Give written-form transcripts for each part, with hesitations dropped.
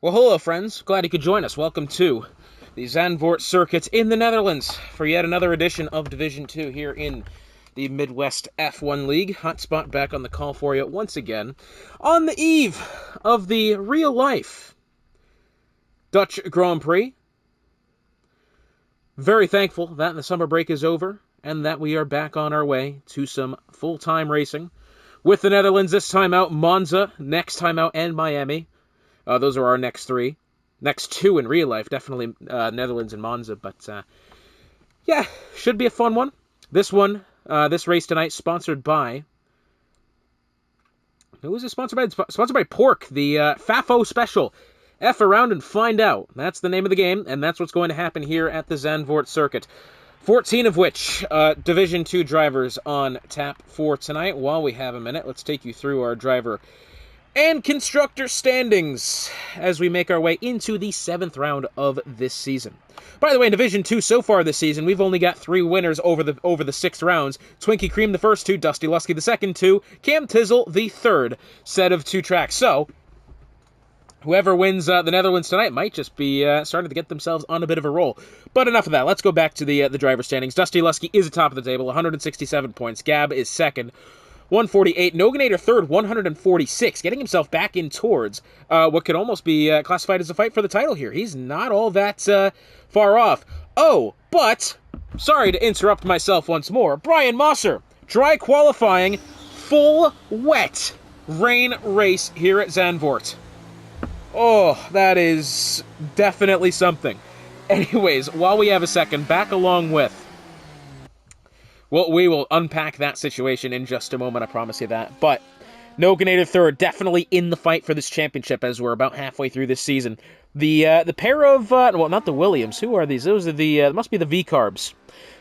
Well, hello, friends. Glad you could join us. Welcome to the Zandvoort Circuit in the Netherlands for yet another edition of Division 2 here in the Midwest F1 League. Hot spot back on the call for you once again on the eve of the real-life Dutch Grand Prix. Very thankful that the summer break is over and that we are back on our way to some full-time racing with the Netherlands, this time out Monza, next time out and Miami. Those are our next three. Next two in real life, definitely Netherlands and Monza. But, yeah, should be a fun one. This race tonight, sponsored by... Who is it sponsored by? Sponsored by Pork, the FAFO Special. F around and find out. That's the name of the game, and that's what's going to happen here at the Zandvoort Circuit. 14 of which Division 2 drivers on tap for tonight. While we have a minute, let's take you through our driver and constructor standings as we make our way into the 7th round of this season. By the way, in Division 2 so far this season, we've only got 3 winners over the 6 rounds. Twinkie Cream the first 2, Dusty Lusky the second 2, Cam Tizzle the third set of 2 tracks. So, whoever wins the Netherlands tonight might just be starting to get themselves on a bit of a roll. But enough of that. Let's go back to the driver standings. Dusty Lusky is atop of the table, 167 points. Gab is second, 148. Noganator third, 146, getting himself back in towards what could almost be classified as a fight for the title here. He's not all that far off. Oh, but, sorry to interrupt myself once more, Brian Mosser, dry qualifying, full wet rain race here at Zandvoort. Oh, that is definitely something. Anyways, while we have a second, back along with... Well, we will unpack that situation in just a moment, I promise you that. But Noganator third, definitely in the fight for this championship as we're about halfway through this season. The pair of, well, not the Williams. Who are these? Those are the, must be the V-Carbs.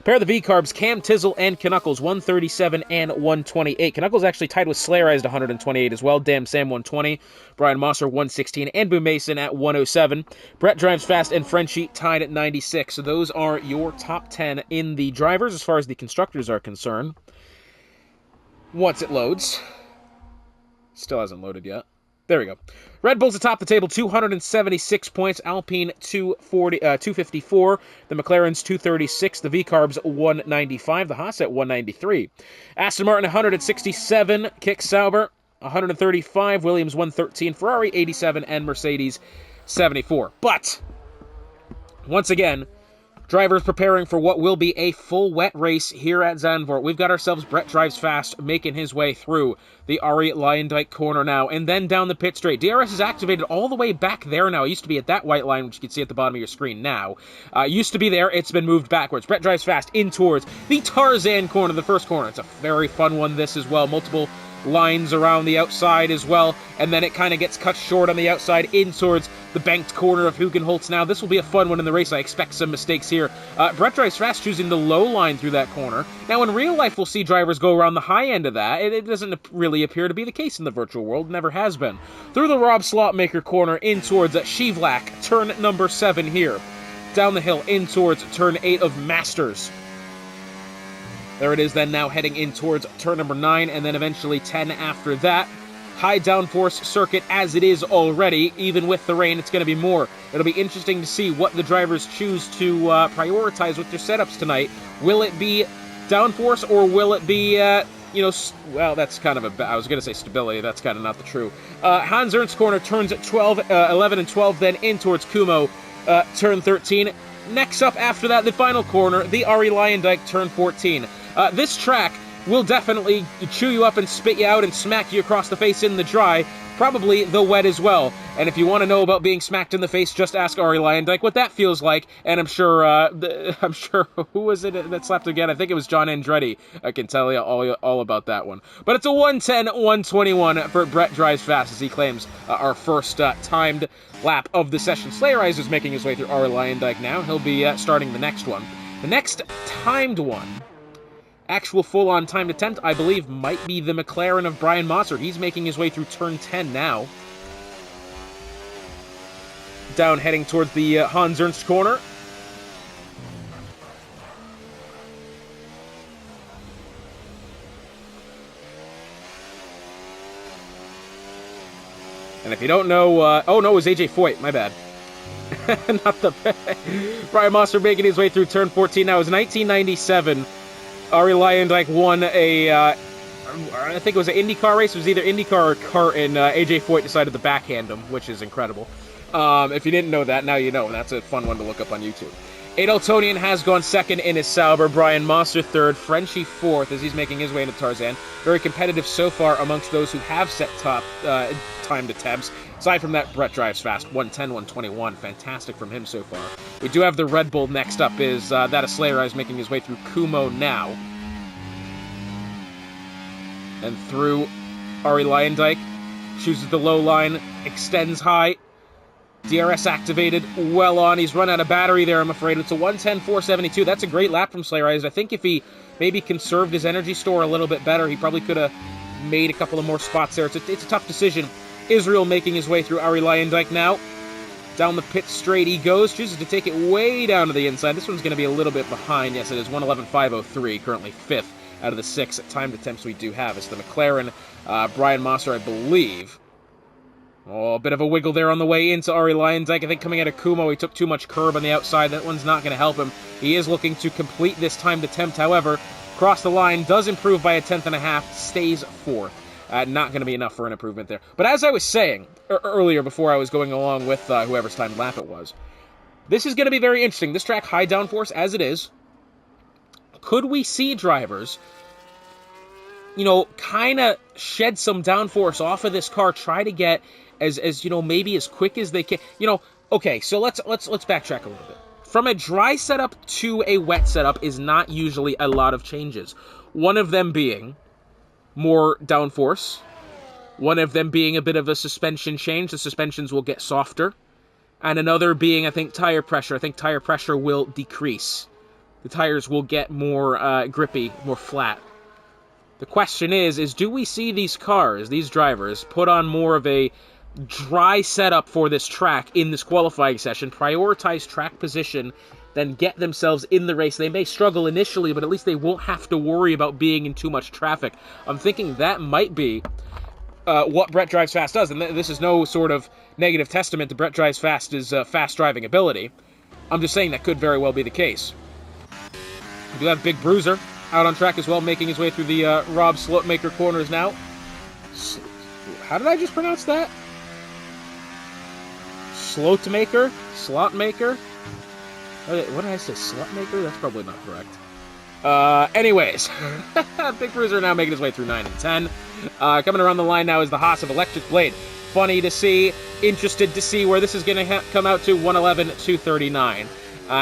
Pair of the V-Carbs, Cam Tizzle and Knuckles, 137 and 128. Knuckles actually tied with Slayerized at 128 as well. Damn Sam, 120. Brian Mosser, 116. And Boo Mason at 107. Brett Drives Fast and Frenchie tied at 96. So those are your top 10 in the drivers as far as the constructors are concerned. Once it loads. Still hasn't loaded yet. There we go. Red Bull's atop the table, 276 points. Alpine, 254. The McLaren's 236. The V-Carbs, 195. The Haas at 193. Aston Martin, 167. Kick Sauber, 135. Williams, 113. Ferrari, 87. And Mercedes, 74. But, once again, drivers preparing for what will be a full wet race here at Zandvoort. We've got ourselves Brett Drives Fast making his way through the Ari Lyondike corner now, and then down the pit straight. DRS is activated all the way back there now. It used to be at that white line, which you can see at the bottom of your screen now. Used to be there. It's been moved backwards. Brett Drives Fast in towards the Tarzan corner, the first corner. It's a very fun one, this as well. Multiple lines around the outside as well, and then it kind of gets cut short on the outside in towards the banked corner of Hugenholtz. Now, this will be a fun one in the race. I expect some mistakes here. Brett Drives Fast choosing the low line through that corner. Now, in real life, we'll see drivers go around the high end of that. It doesn't really appear to be the case in the virtual world. Never has been. Through the Rob Slotmaker corner in towards Shivlak, turn number 7 here. Down the hill in towards turn 8 of Masters. There it is then, now heading in towards turn number 9, and then eventually 10 after that. High downforce circuit as it is already. Even with the rain, it's going to be more. It'll be interesting to see what the drivers choose to prioritize with their setups tonight. Will it be downforce, or will it be, well, that's kind of I was going to say stability. That's kind of not the true. Hans Ernst corner turns at 11 and 12, then in towards Kumo, turn 13. Next up after that, the final corner, the Ari Lyondike, turn 14. This track will definitely chew you up and spit you out and smack you across the face in the dry, probably the wet as well. And if you want to know about being smacked in the face, just ask Ari Lyondike what that feels like. And I'm sure, who was it that slapped again? I think it was John Andretti. I can tell you all about that one. But it's a 1:10.121 for Brett Drives Fast as he claims our first timed lap of the session. Slayerized is making his way through Ari Lyondike now. He'll be starting the next one. The next timed one, actual full-on timed attempt, I believe, might be the McLaren of Brian Mosser. He's making his way through turn 10 now. Down heading towards the Hans Ernst corner. And if If you don't know, oh no, it was AJ Foyt, my bad. Not the Brian Monster making his way through turn 14. Now, it was 1997. Arie Luyendyk won a, I think it was an IndyCar race. It was either IndyCar or kart, and AJ Foyt decided to backhand him, which is incredible. If you didn't know that, now you know. That's a fun one to look up on YouTube. Adeltonian has gone second in his Sauber. Brian Monster third. Frenchie fourth as he's making his way into Tarzan. Very competitive so far amongst those who have set top timed attempts. Aside from that, Brett drives fast. 110, 121. Fantastic from him so far. We do have the Red Bull next up is that of Slayer Eyes making his way through Kumo now. And through Arie Luyendyk. Chooses the low line. Extends high. DRS activated, well on. He's run out of battery there, I'm afraid. It's a 110.472. That's a great lap from Slayer Eyes. I think if he maybe conserved his energy store a little bit better, he probably could have made a couple of more spots there. It's a tough decision. Israel making his way through Arie Luyendyk now. Down the pit straight he goes. Chooses to take it way down to the inside. This one's going to be a little bit behind. Yes, it is 111.503, currently 5th out of the 6 timed attempts we do have. It's the McLaren, Brian Monster, I believe. Oh, a bit of a wiggle there on the way into Arie Luyendyk. I think coming out of Kumo, he took too much curb on the outside. That one's not going to help him. He is looking to complete this timed attempt, however. Cross the line, does improve by a 10.5, stays 4th. Not going to be enough for an improvement there. But as I was saying earlier, before I was going along with whoever's timed lap it was, this is going to be very interesting. This track, high downforce as it is. Could we see drivers, you know, kind of shed some downforce off of this car, try to get as you know, maybe as quick as they can. You know, okay, so let's backtrack a little bit. From a dry setup to a wet setup is not usually a lot of changes. One of them being more downforce. One of them being a bit of a suspension change. The suspensions will get softer. And another being, I think, tire pressure. I think tire pressure will decrease. The tires will get more grippy, more flat. The question is do we see these cars, these drivers, put on more of a dry setup for this track in this qualifying session, prioritize track position, then get themselves in the race? They may struggle initially, but at least they won't have to worry about being in too much traffic. I'm thinking that might be what Brett Drives Fast does, and this is no sort of negative testament to Brett Drives Fast's fast driving ability. I'm just saying that could very well be the case. We do have Big Bruiser out on track as well, making his way through the Rob Slotmaker corners now. How did I just pronounce that? Slotmaker? Slotmaker? What did I say? Slotmaker? That's probably not correct. Anyways, Big Bruiser now making his way through 9 and 10. Coming around the line now is the Haas of Electric Blade. Funny to see, interested to see where this is going to come out to. 111.239.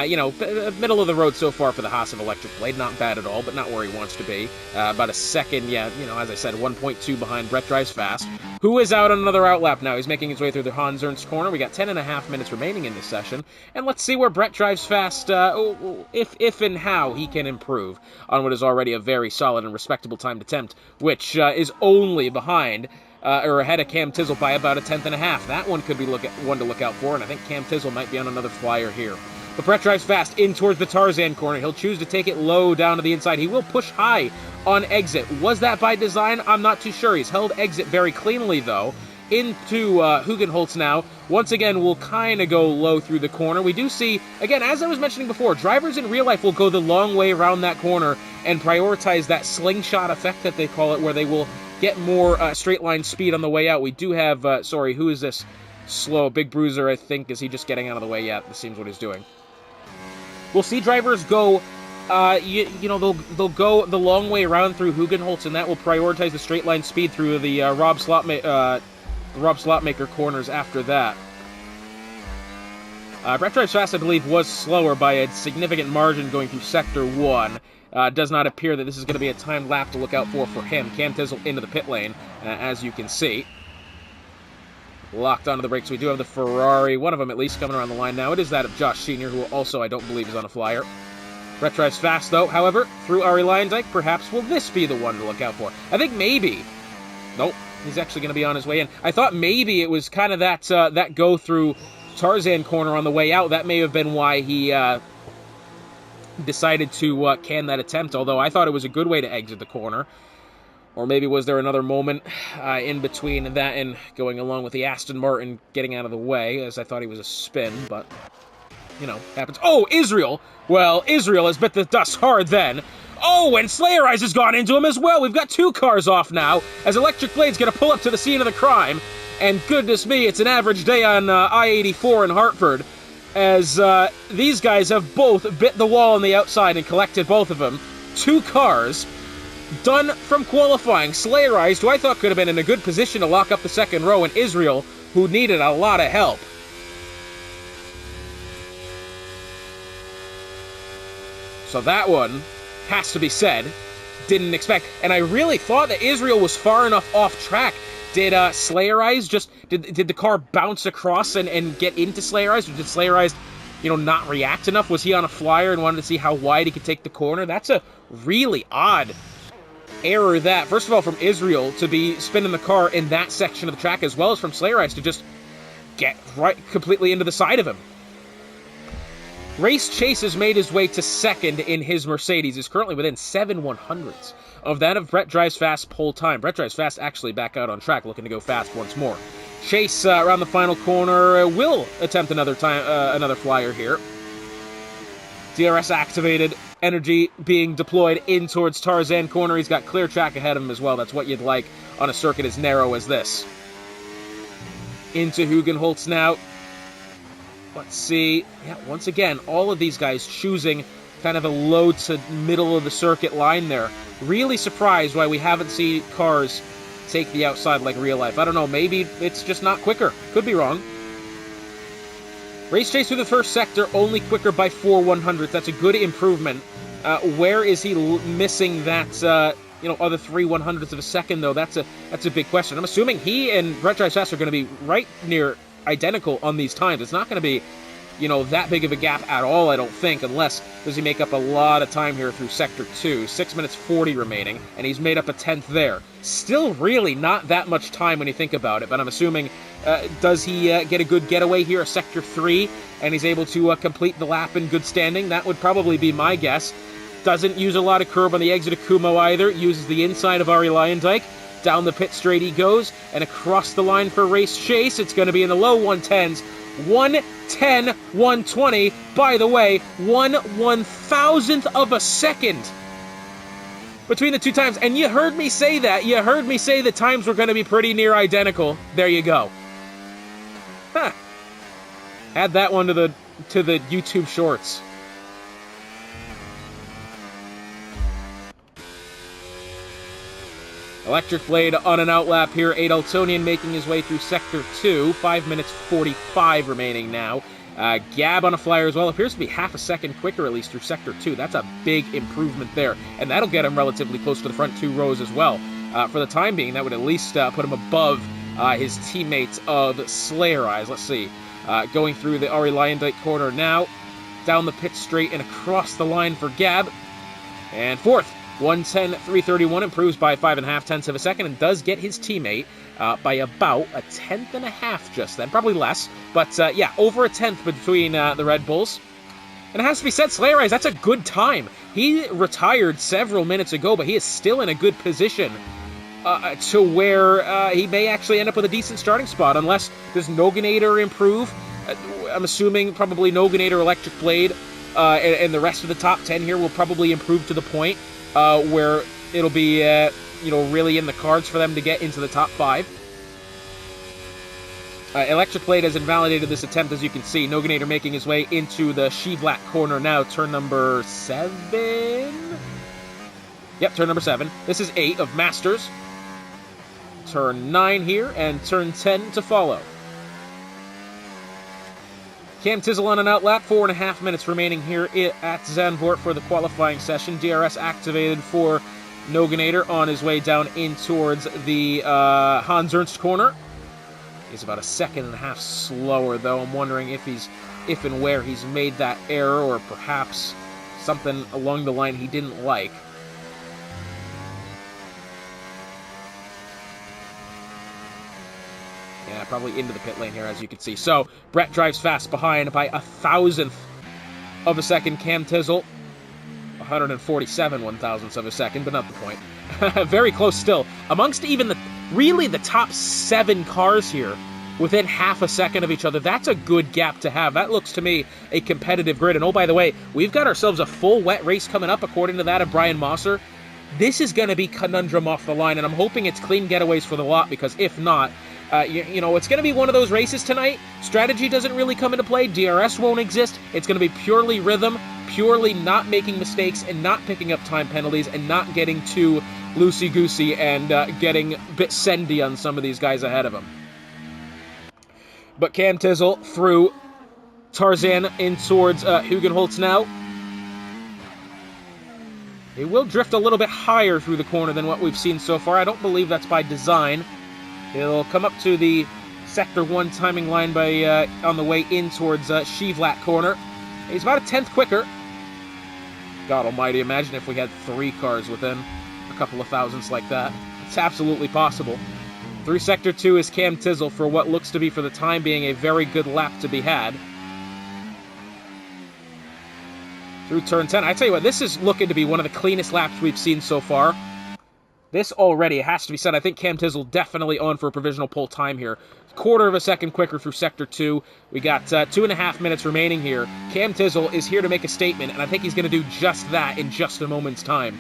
You know, middle of the road so far for the Haas of Electric Blade. Not bad at all, but not where he wants to be. About a second, yeah, you know, as I said, 1.2 behind Brett Drives Fast, who is out on another outlap now. He's making his way through the Hans Ernst corner. We got 10.5 minutes remaining in this session, and let's see where Brett Drives Fast, if and how he can improve on what is already a very solid and respectable timed attempt, which is only behind or ahead of Cam Tizzle by about a 10.5. That one could be one to look out for, and I think Cam Tizzle might be on another flyer here. But Brett Drives Fast in towards the Tarzan corner. He'll choose to take it low down to the inside. He will push high on exit. Was that by design? I'm not too sure. He's held exit very cleanly, though. Into Hugenholtz now. Once again, we'll kind of go low through the corner. We do see, again, as I was mentioning before, drivers in real life will go the long way around that corner and prioritize that slingshot effect that they call it, where they will get more straight line speed on the way out. We do have, sorry, who is this? Slow. Big Bruiser, I think. Is he just getting out of the way yet? This seems what he's doing. We'll see drivers go, you know, they'll go the long way around through Hugenholtz, and that will prioritize the straight line speed through the Rob Slotmaker corners after that. Brett Drives Fast, I believe, was slower by a significant margin going through Sector 1. Does not appear that this is going to be a timed lap to look out for him. Cam Tizzle into the pit lane, as you can see. Locked onto the brakes. We do have the Ferrari, one of them at least, coming around the line now. It is that of Josh Senior, who also I don't believe is on a flyer. Brett Drives Fast, though, however, through Arie Luyendyk. Perhaps will this be the one to look out for? I think maybe. Nope, he's actually going to be on his way in. I thought maybe it was kind of that go through Tarzan corner on the way out. That may have been why he decided to can that attempt, although I thought it was a good way to exit the corner. Or maybe was there another moment in between that and going along with the Aston Martin getting out of the way, as I thought he was a spin, but, you know, happens. Oh, Israel! Well, Israel has bit the dust hard then. Oh, and Slayer Eyes has gone into him as well. We've got 2 cars off now, as Electric Blade's going to pull up to the scene of the crime. And goodness me, it's an average day on I-84 in Hartford, as these guys have both bit the wall on the outside and collected both of them. 2 cars done from qualifying. Slayer Eyes, who I thought could have been in a good position to lock up the second row, and Israel, who needed a lot of help. So that one has to be said. Didn't expect. And I really thought that Israel was far enough off track. Did Slayer Eyes just... Did the car bounce across and get into Slayer Eyes? Or did Slayer Eyes, you know, not react enough? Was he on a flyer and wanted to see how wide he could take the corner? That's a really odd error that, first of all, from Israel to be spinning the car in that section of the track, as well as from Slayer Eyes to just get right completely into the side of him. Race Chase has made his way to second in his Mercedes. He's currently within 7/100ths of that of Brett Drives Fast pole time. Brett Drives Fast actually back out on track, looking to go fast once more. Chase around the final corner will attempt another flyer here. DRS activated, energy being deployed in towards Tarzan corner. He's got clear track ahead of him as well. That's what you'd like on a circuit as narrow as this. Into Hugenholtz now. Let's see. Yeah, once again, all of these guys choosing kind of a low to middle of the circuit line there. Really surprised why we haven't seen cars take the outside like real life. I don't know, maybe it's just not quicker. Could be wrong. Race Chase through the first sector, only quicker by 4/100ths. That's a good improvement. Where is he missing that, other 3/100ths of a second, though? That's a big question. I'm assuming he and Brett Drives Fast are going to be right near identical on these times. It's not going to be, that big of a gap at all, I don't think, unless does he make up a lot of time here through Sector 2. 6 minutes 40 remaining, and he's made up a 10th there. Still really not that much time when you think about it, but I'm assuming, does he get a good getaway here at Sector 3, and he's able to complete the lap in good standing? That would probably be my guess. Doesn't use a lot of curb on the exit of Kumo either. Uses the inside of Ari Lyondike. Down the pit straight he goes, and across the line for Race Chase. It's going to be in the low 110s. 110, 120. By the way, 1/1000th of a second between the two times. And you heard me say that. You heard me say the times were going to be pretty near identical. There you go. Huh. Add that one to the YouTube Shorts. Electric Blade on an outlap here. Adeltonian making his way through Sector 2. 5 minutes 45 remaining now. Gab on a flyer as well. Appears to be half a second quicker, at least, through Sector 2. That's a big improvement there. And that'll get him relatively close to the front 2 rows as well. For the time being, that would at least put him above his teammates of Slayer Eyes. Let's see. Going through the Ari Lyondike corner now. Down the pit straight and across the line for Gab. And fourth. 110.331, improves by 5.5 of a second, and does get his teammate by about a 10.5 just then. Probably less, but yeah, over a 10th between the Red Bulls. And it has to be said, Slayer Eyes, that's a good time. He retired several minutes ago, but he is still in a good position to where he may actually end up with a decent starting spot, unless does Noganator improve. I'm assuming probably Noganator, Electric Blade, and the rest of the top 10 here will probably improve to the point where it'll be, really in the cards for them to get into the top 5. Electric Blade has invalidated this attempt, as you can see. Noganator making his way into the Shivlat corner now, turn number 7? Yep, turn number 7. This is 8 of Masters. Turn 9 here, and turn 10 to follow. Cam Tizzle on an outlap, 4.5 minutes remaining here at Zandvoort for the qualifying session. DRS activated for Noganator on his way down in towards the Hans Ernst corner. He's about a 1.5 seconds slower, though. I'm wondering if and where he's made that error, or perhaps something along the line he didn't like. Yeah, probably into the pit lane here, as you can see. So, Brett Drives Fast behind by 1,000th of a second. Cam Tizzle 147 one-thousandths of a second, but not the point. Very close still. Amongst even the top 7 cars here, within half a second of each other, that's a good gap to have. That looks to me a competitive grid. And oh, by the way, we've got ourselves a full wet race coming up, according to that of Brian Mosser. This is going to be conundrum off the line, and I'm hoping it's clean getaways for the lot, because if not, you know, it's going to be one of those races tonight. Strategy doesn't really come into play. DRS won't exist. It's going to be purely rhythm, purely not making mistakes and not picking up time penalties and not getting too loosey-goosey and getting a bit sendy on some of these guys ahead of him. But Cam Tizzle through Tarzan in towards Hugenholtz now. He will drift a little bit higher through the corner than what we've seen so far. I don't believe that's by design. He'll come up to the Sector 1 timing line by on the way in towards Shivlat corner. He's about a 10th quicker. God almighty, imagine if we had 3 cars within a couple of thousandths like that. It's absolutely possible. Through Sector 2 is Cam Tizzle for what looks to be, for the time being, a very good lap to be had. Through Turn 10. I tell you what, this is looking to be one of the cleanest laps we've seen so far. This already has to be said. I think Cam Tizzle definitely on for a provisional pole time here. Quarter of a second quicker through Sector 2. We got 2.5 minutes remaining here. Cam Tizzle is here to make a statement, and I think he's going to do just that in just a moment's time.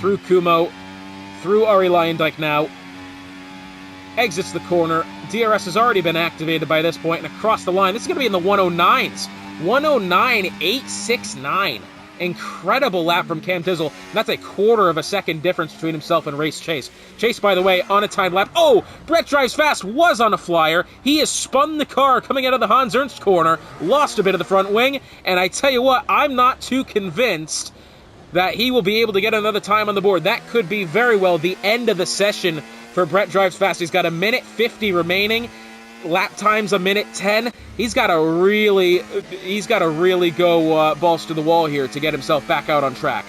Through Kumo. Through Ari Leyendijk now. Exits the corner. DRS has already been activated by this point, and across the line. This is going to be in the 109s. 109.869. Incredible lap from Cam Tizzle. That's a quarter of a second difference between himself and Race Chase. Chase, by the way, on a timed lap. Oh, Brett Drives Fast was on a flyer. He has spun the car coming out of the Hans Ernst corner, lost a bit of the front wing, and I tell you what, I'm not too convinced that he will be able to get another time on the board. That could be very well the end of the session for Brett Drives Fast. He's got 1:50 remaining. Lap time's 1:10. He's got to really go balls to the wall here to get himself back out on track.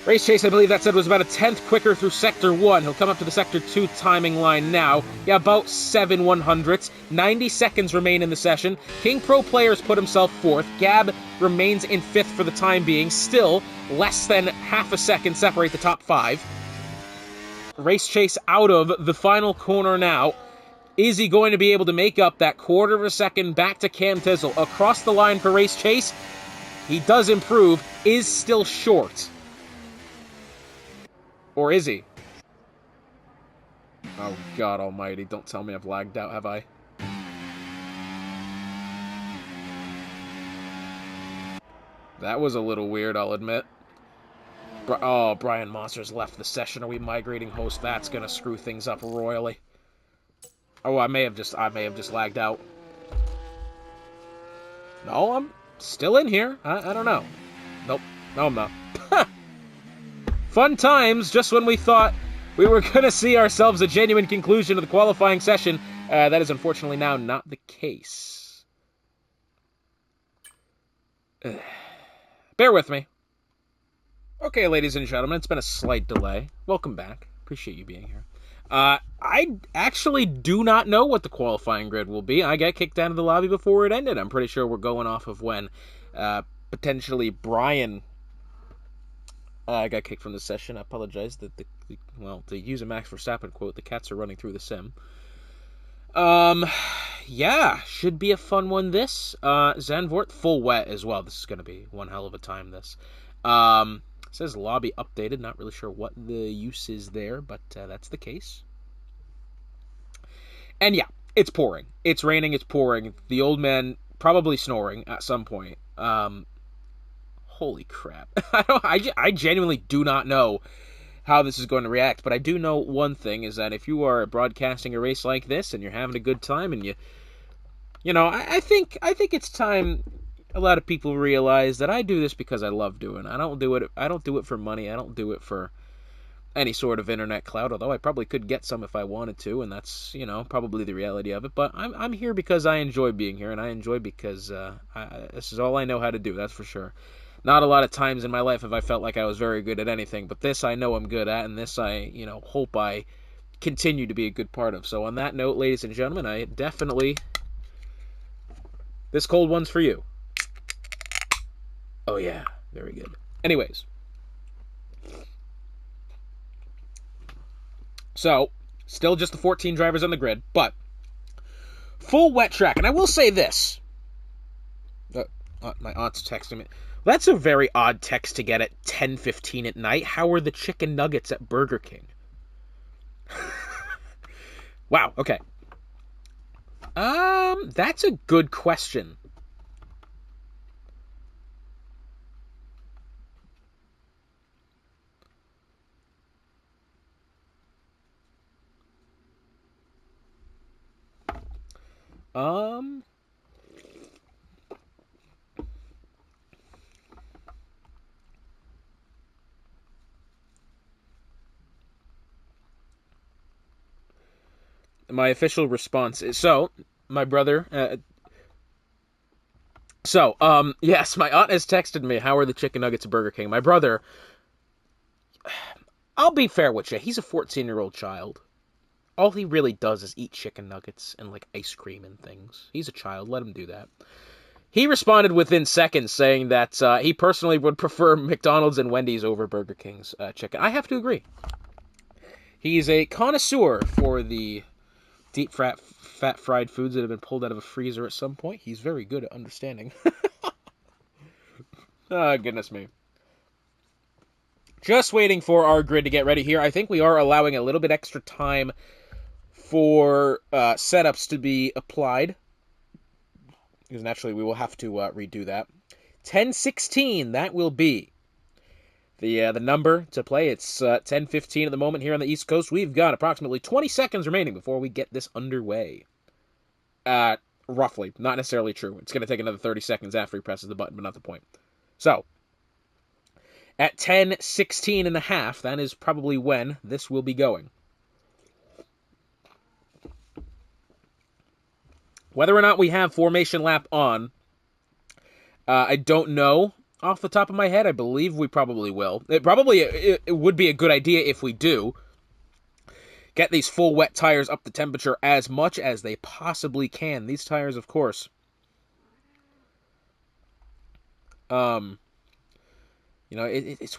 Race Chase, I believe that said, was about a 10th quicker through Sector 1. He'll come up to the Sector 2 timing line now. Yeah, about 7 100ths. 90 seconds remain in the session. King Pro Players put himself 4th. Gab remains in 5th for the time being. Still, less than half a second separate the top 5. Race Chase out of the final corner now. Is he going to be able to make up that quarter of a second back to Cam Tizzle? Across the line for Race Chase. He does improve, is still short. Or is he? Oh, God almighty. Don't tell me I've lagged out, have I? That was a little weird, I'll admit. Oh, Brian Mosser's left the session. Are we migrating host? That's gonna screw things up royally. Oh, I may have just lagged out. No, I'm still in here. I don't know. Nope. No, I'm not. Fun times, just when we thought we were gonna see ourselves a genuine conclusion to the qualifying session. That is unfortunately now not the case. Bear with me. Okay, ladies and gentlemen, it's been a slight delay. Welcome back. Appreciate you being here. I actually do not know what the qualifying grid will be. I got kicked out of the lobby before it ended. I'm pretty sure we're going off of when potentially Brian got kicked from the session. I apologize that to use a Max Verstappen quote, the cats are running through the sim. Yeah, should be a fun one this. Zandvoort full wet as well. This is going to be one hell of a time this. It says lobby updated. Not really sure what the use is there, but that's the case. And yeah, it's pouring. It's raining, it's pouring. The old man probably snoring at some point. Holy crap. I genuinely do not know how this is going to react, but I do know one thing, is that if you are broadcasting a race like this and you're having a good time and you know, I think it's time a lot of people realize that I do this because I love doing it. I don't do it for money. I don't do it for any sort of internet clout, although I probably could get some if I wanted to, and that's, you know, probably the reality of it. But I'm here because I enjoy being here, and I enjoy because this is all I know how to do, that's for sure. Not a lot of times in my life have I felt like I was very good at anything, but this I know I'm good at, and this I, you know, hope I continue to be a good part of. So on that note, ladies and gentlemen, I definitely... This cold one's for you. Oh, yeah. Very good. Anyways. So, still just the 14 drivers on the grid, but full wet track. And I will say this. My aunt's texting me. That's a very odd text to get at 10:15 at night. How are the chicken nuggets at Burger King? Wow, okay. That's a good question. My official response is, my brother, yes, my aunt has texted me, how are the chicken nuggets at Burger King? My brother, I'll be fair with you, he's a 14-year-old child. All he really does is eat chicken nuggets and, like, ice cream and things. He's a child, let him do that. He responded within seconds saying that he personally would prefer McDonald's and Wendy's over Burger King's chicken. I have to agree. He's a connoisseur for the deep fat fried foods that have been pulled out of a freezer at some point. He's very good at understanding. Oh, goodness me. Just waiting for our grid to get ready here. I think we are allowing a little bit extra time for setups to be applied. Because naturally we will have to redo that. 10:16, that will be the number to play. It's 10:15 at the moment here on the East Coast. We've got approximately 20 seconds remaining before we get this underway. Roughly. Not necessarily true. It's going to take another 30 seconds after he presses the button, but not the point. So, at 10:16 and a half, that is probably when this will be going. Whether or not we have formation lap on, I don't know off the top of my head. I believe we probably will. It would be a good idea if we do. Get these full wet tires up to temperature as much as they possibly can. These tires, of course, it's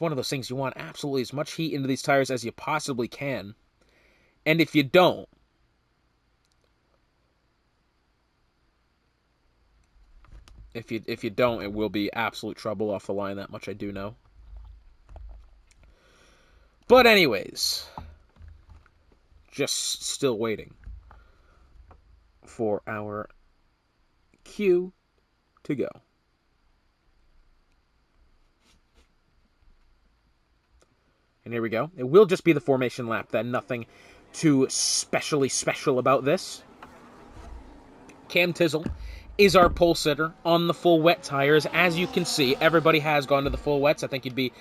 one of those things you want absolutely as much heat into these tires as you possibly can. And if you don't, If you don't, it will be absolute trouble off the line. That much I do know. But anyways, just still waiting for our cue to go. And here we go. It will just be the formation lap then. Nothing too specially special about this. Cam Tizzle is our pole sitter on the full wet tires. As you can see, everybody has gone to the full wets. I think you'd be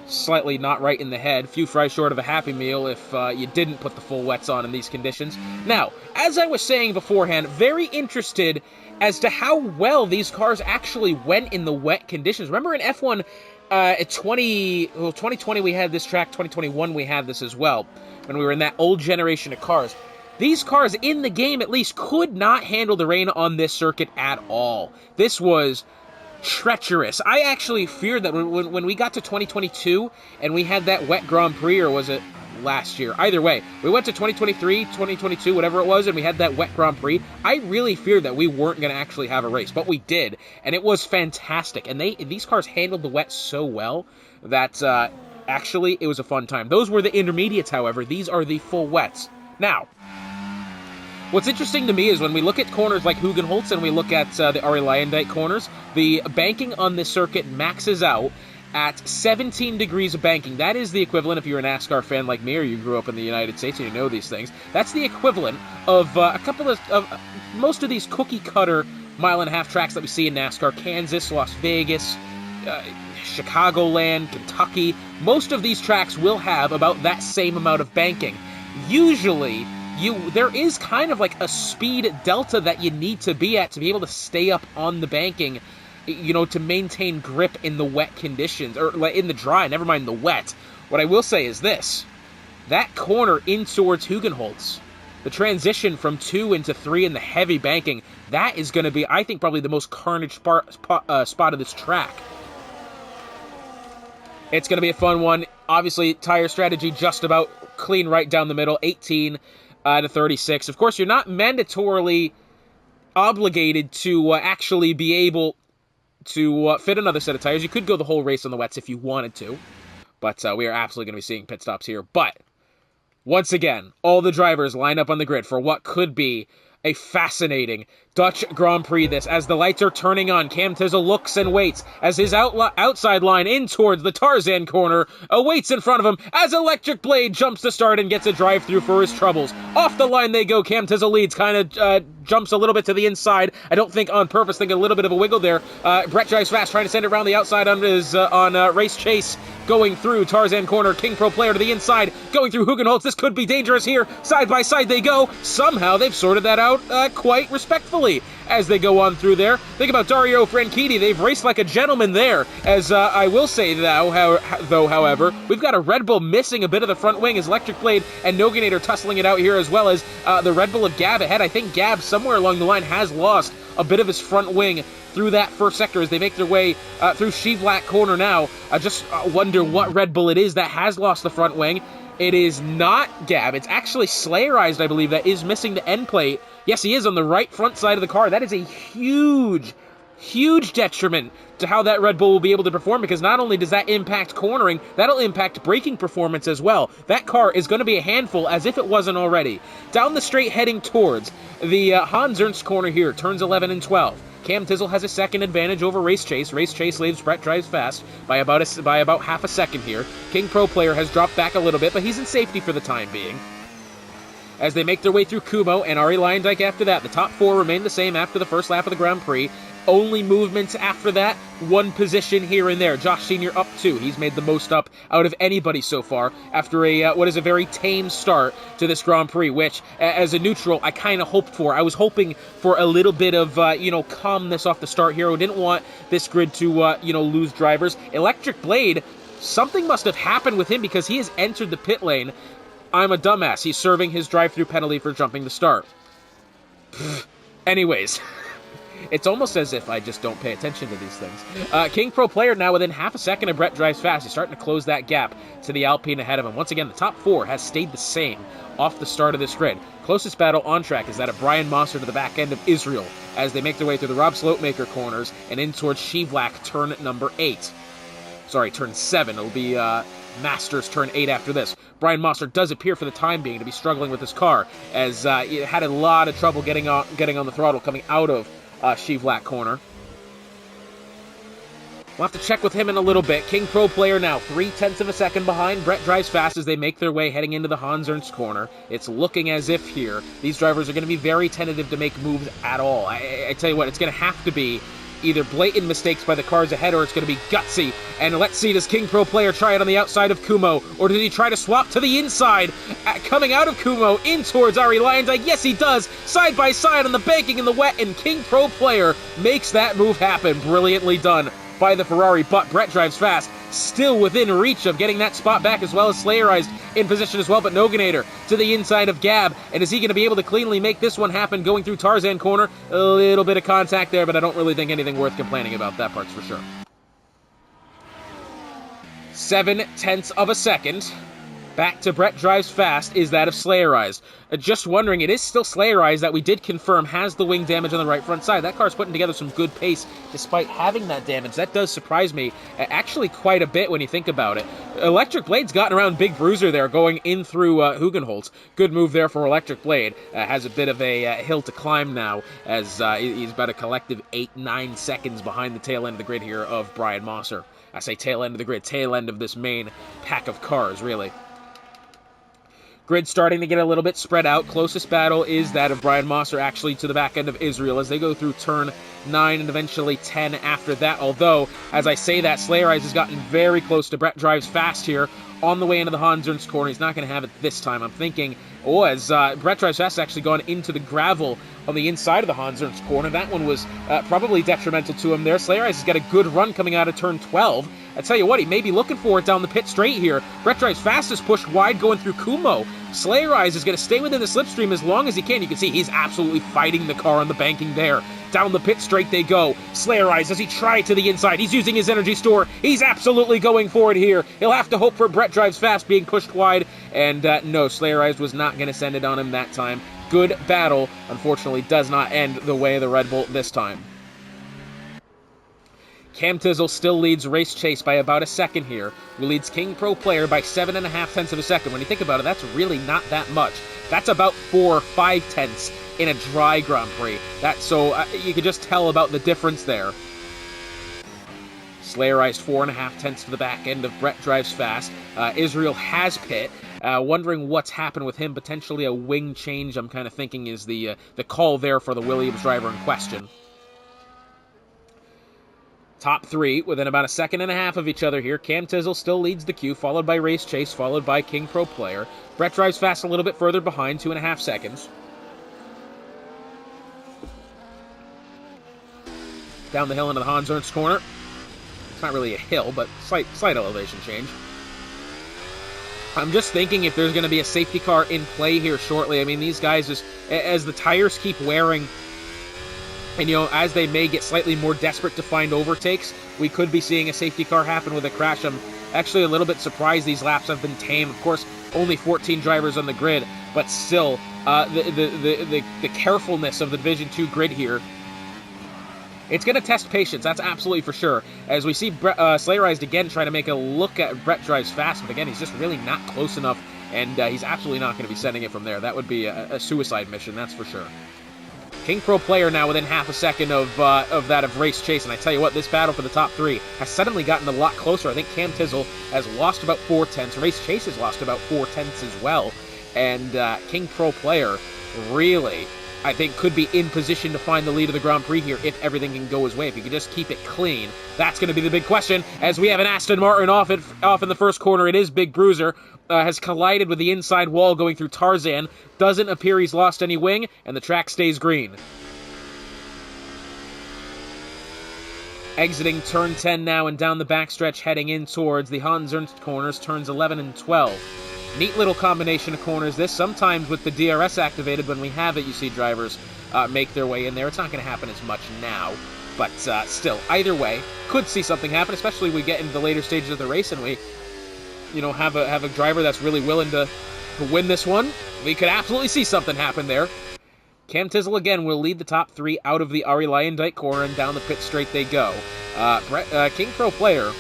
slightly not right in the head. Few fries short of a Happy Meal if you didn't put the full wets on in these conditions. Now, as I was saying beforehand, very interested as to how well these cars actually went in the wet conditions. Remember in F1 2020 we had this track, 2021 we had this as well, when we were in that old generation of cars. These cars, in the game at least, could not handle the rain on this circuit at all. This was treacherous. I actually feared that when we got to 2022 and we had that wet Grand Prix, or was it last year? Either way, we went to 2023, 2022, whatever it was, and we had that wet Grand Prix. I really feared that we weren't going to actually have a race, but we did, and it was fantastic. And these cars handled the wet so well that actually it was a fun time. Those were the intermediates, however. These are the full wets. Now, what's interesting to me is when we look at corners like Hugenholtz and we look at the Arie Luyendyk corners, the banking on this circuit maxes out at 17 degrees of banking. That is the equivalent, if you're a NASCAR fan like me or you grew up in the United States and you know these things, that's the equivalent of a couple of most of these cookie-cutter mile-and-a-half tracks that we see in NASCAR. Kansas, Las Vegas, Chicagoland, Kentucky. Most of these tracks will have about that same amount of banking. Usually, there is kind of like a speed delta that you need to be at to be able to stay up on the banking, to maintain grip in the wet conditions, or in the dry, never mind the wet. What I will say is this: that corner in towards Hugenholtz, the transition from 2 into 3 in the heavy banking, that is going to be, I think, probably the most carnage spot of this track. It's going to be a fun one. Obviously, tire strategy just about clean right down the middle, 18 to 36. Of course, you're not mandatorily obligated to actually be able to fit another set of tires. You could go the whole race on the wets if you wanted to, but we are absolutely going to be seeing pit stops here. But once again, all the drivers line up on the grid for what could be a fascinating Dutch Grand Prix this. As the lights are turning on, Cam Tizzle looks and waits as his outside line in towards the Tarzan corner awaits in front of him as Electric Blade jumps to start and gets a drive-through for his troubles. Off the line they go. Cam Tizzle leads, kind of jumps a little bit to the inside. I don't think on purpose, think a little bit of a wiggle there. Brett drives fast, trying to send it around the outside on his Race Chase. Going through Tarzan corner, King Pro Player to the inside, going through Hugenholtz. This could be dangerous here. Side by side they go. Somehow they've sorted that out quite respectfully as they go on through there. Think about Dario Franchitti. They've raced like a gentleman there. As I will say, though, however, we've got a Red Bull missing a bit of the front wing as Electric Blade and Noganator tussling it out here, as well as the Red Bull of Gab ahead. I think Gab, somewhere along the line, has lost a bit of his front wing through that first sector as they make their way through Shevlak corner now. I just wonder what Red Bull it is that has lost the front wing. It is not Gab. It's actually Slayerized, I believe, that is missing the end plate. Yes, he is on the right front side of the car. That is a huge, huge detriment to how that Red Bull will be able to perform, because not only does that impact cornering, that'll impact braking performance as well. That car is going to be a handful as if it wasn't already. Down the straight heading towards the Hans Ernst corner here, turns 11 and 12. Cam Tizzle has a second advantage over Race Chase. Race Chase leaves Brett drives fast by about half a second here. King Pro Player has dropped back a little bit, but he's in safety for the time being. As they make their way through Kumo and Ari Leyendyk after that, the top four remain the same after the first lap of the Grand Prix. Only movements after that, one position here and there. Josh Sr. up 2. He's made the most up out of anybody so far after what is a very tame start to this Grand Prix, which, as a neutral, I kind of hoped for. I was hoping for a little bit of, calmness off the start here. I didn't want this grid to, lose drivers. Electric Blade, something must have happened with him because he has entered the pit lane. I'm a dumbass. He's serving his drive-through penalty for jumping the start. Anyways. It's almost as if I just don't pay attention to these things. King Pro Player now within half a second of Brett drives fast. He's starting to close that gap to the Alpine ahead of him. Once again, the top four has stayed the same off the start of this grid. Closest battle on track is that of Brian Mosser to the back end of Israel as they make their way through the Rob Slopemaker corners and in towards Shevlak, turn number 8. Sorry, turn 7. It'll be Masters turn 8 after this. Brian Mosser does appear for the time being to be struggling with his car as he had a lot of trouble getting on the throttle coming out of Shevlak corner. We'll have to check with him in a little bit. King Pro Player now 0.3 of a second behind. Brett drives fast as they make their way heading into the Hans Ernst corner. It's looking as if here these drivers are going to be very tentative to make moves at all. I tell you what, it's going to have to be either blatant mistakes by the cars ahead or it's going to be gutsy. And let's see, does King Pro Player try it on the outside of Kumo? Or did he try to swap to the inside, coming out of Kumo in towards Ari Leyendyk? Yes, he does. Side by side on the banking in the wet, and King Pro Player makes that move happen. Brilliantly done by the Ferrari, but Brett drives fast, still within reach of getting that spot back, as well as Slayerized in position as well, but Noganator to the inside of Gab, and is he going to be able to cleanly make this one happen going through Tarzan corner? A little bit of contact there, but I don't really think anything worth complaining about that part's for sure. 0.7 of a second. Back to Brett drives fast is that of Slayerized. Just wondering, it is still Slayerized that we did confirm has the wing damage on the right front side. That car's putting together some good pace despite having that damage. That does surprise me actually quite a bit when you think about it. Electric Blade's gotten around Big Bruiser there going in through Hugenholtz. Good move there for Electric Blade. Has a bit of a hill to climb now as he's about a collective 8-9 seconds behind the tail end of the grid here of Brian Mosser. I say tail end of the grid, tail end of this main pack of cars, really. Grid starting to get a little bit spread out. Closest battle is that of Brian Mosser actually to the back end of Israel as they go through turn 9 and eventually 10 after that. Although, as I say that, Slayerized has gotten very close to Brett drives fast here on the way into the Hans Ernst corner. He's not going to have it this time. I'm thinking, as Brett drives fast has actually gone into the gravel on the inside of the Hans Ernst corner. That one was probably detrimental to him there. Slayerized has got a good run coming out of turn 12 I tell you what, he may be looking for it down the pit straight here. Brett Drives Fast is pushed wide going through Kumo. Slayer Eyes is going to stay within the slipstream as long as he can. You can see he's absolutely fighting the car on the banking there. Down the pit straight they go. Slayer Eyes, does he try to the inside? He's using his energy store. He's absolutely going for it here. He'll have to hope for Brett Drives Fast being pushed wide. And no, Slayer Eyes was not going to send it on him that time. Good battle, unfortunately, does not end the way of the Red Bull this time. Cam Tizzle still leads Race Chase by about a second here, who leads King Pro Player by 7.5 tenths of a second. When you think about it, that's really not that much. That's about 4 or 5 tenths in a dry Grand Prix. So you can just tell about the difference there. Slayer Eyes 4.5 tenths to the back end of Brett Drives Fast. Israel has pit. Wondering what's happened with him. Potentially a wing change, I'm kind of thinking, is the call there for the Williams driver in question. Top 3 within about a 1.5 seconds of each other here. Cam Tizzle still leads the queue, followed by Race Chase, followed by King Pro Player. Brett Drives Fast a little bit further behind, 2.5 seconds. Down the hill into the Hans Ernst corner. It's not really a hill, but slight elevation change. I'm just thinking if there's going to be a safety car in play here shortly. I mean, these guys, just as the tires keep wearing, and, you know, as they may get slightly more desperate to find overtakes, we could be seeing a safety car happen with a crash. I'm actually a little bit surprised these laps have been tame. Of course, only 14 drivers on the grid, but still, the carefulness of the Division 2 grid here, it's going to test patience, that's absolutely for sure. As we see Slayerized again trying to make a look at Brett Drives Fast, but again, he's just really not close enough, and he's absolutely not going to be sending it from there. That would be a suicide mission, that's for sure. King Pro Player now within 0.5 seconds of that of Race Chase, and I tell you what, this battle for the top 3 has suddenly gotten a lot closer. I think Cam Tizzle has lost about 4 tenths. Race Chase has lost about 4 tenths as well, and King Pro Player really, I think, could be in position to find the lead of the Grand Prix here if everything can go his way. If he can just keep it clean, that's going to be the big question. As we have an Aston Martin off in the first corner, it is Big Bruiser. Has collided with the inside wall going through Tarzan. Doesn't appear he's lost any wing, and the track stays green. Exiting turn 10 now and down the backstretch heading in towards the Hans Ernst corners, turns 11 and 12. Neat little combination of corners this. Sometimes with the DRS activated when we have it, you see drivers make their way in there. It's not going to happen as much now, but still, either way, could see something happen, especially we get into the later stages of the race and we, you know, have a driver that's really willing to win this one. We could absolutely see something happen there. Cam Tizzle again will lead the top 3 out of the Ari Lyondike corner, and down the pit straight they go. King Pro Player,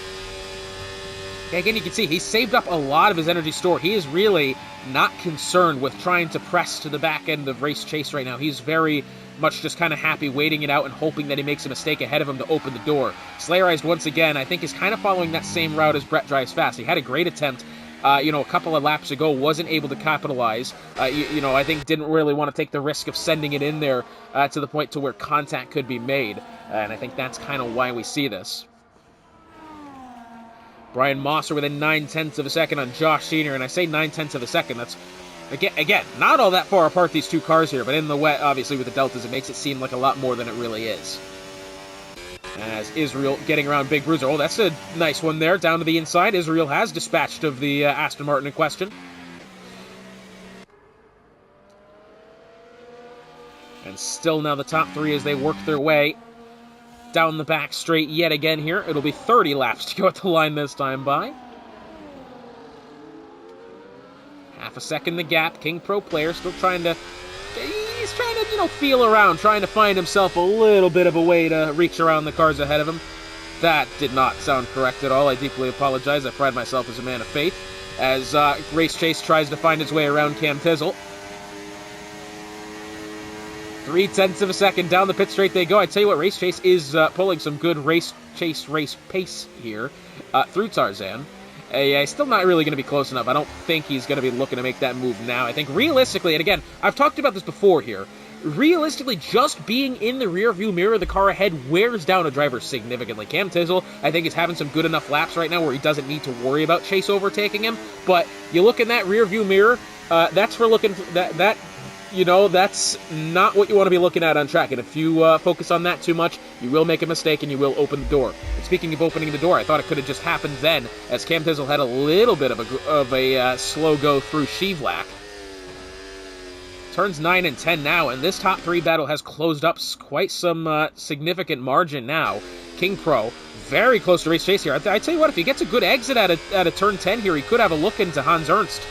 again, you can see he's saved up a lot of his energy store. He is really not concerned with trying to press to the back end of Race Chase right now. He's very much just kind of happy waiting it out and hoping that he makes a mistake ahead of him to open the door. Slayerized, once again, I think is kind of following that same route as Brett Drives Fast. He had a great attempt, a couple of laps ago, wasn't able to capitalize. I think didn't really want to take the risk of sending it in there to the point to where contact could be made. And I think that's kind of why we see this. Brian Mosser within 9 tenths of a second on Josh Senior, and I say 9 tenths of a second, that's, again, not all that far apart, these two cars here, but in the wet, obviously, with the deltas, it makes it seem like a lot more than it really is. As Israel getting around Big Bruiser. Oh, that's a nice one there, down to the inside. Israel has dispatched of the Aston Martin in question. And still now the top 3 as they work their way down the back straight yet again here. It'll be 30 laps to go at the line this time by. 0.5 second the gap. King Pro Player still trying to... He's trying to, feel around, trying to find himself a little bit of a way to reach around the cars ahead of him. That did not sound correct at all. I deeply apologize. I pride myself as a man of faith. As Race Chase tries to find his way around Cam Tizzle. 3 tenths of a second down the pit straight they go. I tell you what, Race Chase is pulling some good race pace here through Tarzan. He's still not really going to be close enough. I don't think he's going to be looking to make that move now. I think realistically, and again, I've talked about this before here, realistically, just being in the rearview mirror of the car ahead wears down a driver significantly. Cam Tizzle, I think, is having some good enough laps right now where he doesn't need to worry about Chase overtaking him, but you look in that rearview mirror, that's for looking for that you know, that's not what you want to be looking at on track. And if you focus on that too much, you will make a mistake and you will open the door. And speaking of opening the door, I thought it could have just happened then, as Cam Tizzle had a little bit of a slow go through Shivlak. Turns 9 and 10 now, and this top 3 battle has closed up quite some significant margin now. King Pro, very close to race chase here. I tell you what, if he gets a good exit at a turn 10 here, he could have a look into Hans Ernst.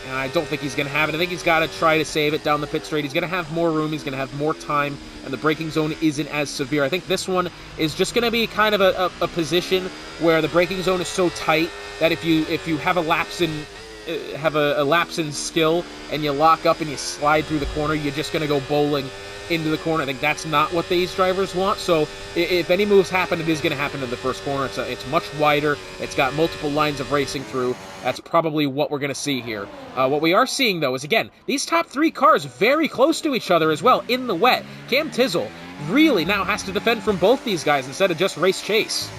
And I don't think he's going to have it. I think he's got to try to save it down the pit straight. He's going to have more room. He's going to have more time, and the braking zone isn't as severe. I think this one is just going to be kind of a position where the braking zone is so tight that if you have a lapse in skill and you lock up and you slide through the corner, you're just going to go bowling into the corner. I think that's not what these drivers want. So if any moves happen, it is going to happen in the first corner. It's much wider. It's got multiple lines of racing through. That's probably what we're going to see here. What we are seeing, though, is, again, these top 3 cars very close to each other as well in the wet. Cam Tizzle really now has to defend from both these guys instead of just race chase.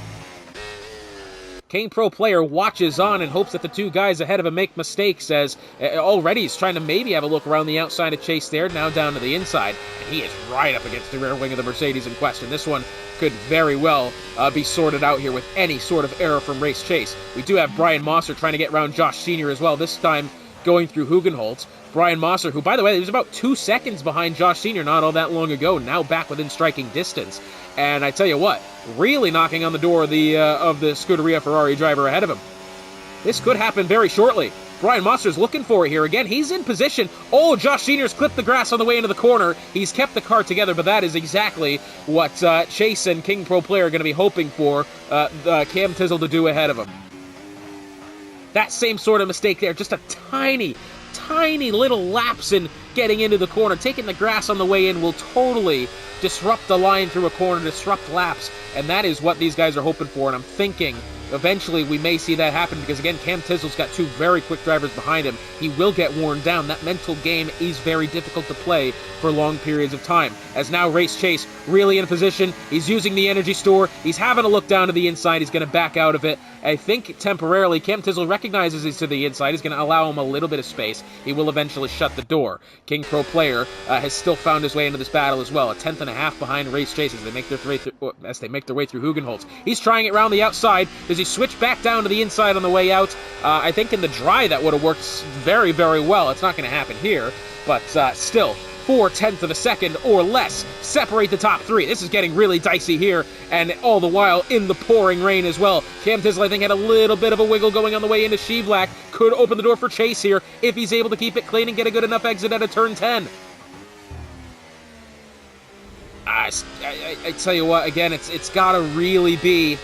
King Pro player watches on and hopes that the 2 guys ahead of him make mistakes, as already he's trying to maybe have a look around the outside of Chase there, now down to the inside, and he is right up against the rear wing of the Mercedes in question. This one could very well be sorted out here with any sort of error from race chase. We do have Brian Mosser trying to get around Josh Sr. as well, this time going through Hugenholtz. Brian Mosser, who, by the way, he was about 2 seconds behind Josh Sr. not all that long ago, now back within striking distance. And I tell you what, really knocking on the door of the Scuderia Ferrari driver ahead of him. This could happen very shortly. Brian Mosser's looking for it here. Again, he's in position. Oh, Josh Sr.'s clipped the grass on the way into the corner. He's kept the car together, but that is exactly what Chase and King Pro player are going to be hoping for Cam Tizzle to do ahead of him. That same sort of mistake there, just a tiny little lapse in getting into the corner. Taking the grass on the way in will totally disrupt the line through a corner, disrupt laps, and that is what these guys are hoping for, and I'm thinking eventually we may see that happen because, again, Cam Tizzle's got 2 very quick drivers behind him. He will get worn down. That mental game is very difficult to play for long periods of time. As now Race Chase really in position. He's using the energy store. He's having a look down to the inside. He's going to back out of it. I think temporarily Cam Tizzle recognizes he's to the inside. He's going to allow him a little bit of space. He will eventually shut the door. King Pro player has still found his way into this battle as well. A 10th and a half behind Race Chase as they make their way through Hugenholtz. He's trying it around the outside. Does he switch back down to the inside on the way out? I think in the dry that would have worked very, very well. It's not going to happen here, but still, 0.4 of a second or less separate the top 3. This is getting really dicey here, and all the while in the pouring rain as well. Cam Tizzle, I think, had a little bit of a wiggle going on the way into Shivlak. Could open the door for Chase here if he's able to keep it clean and get a good enough exit at a turn 10. I tell you what, again, it's got to really be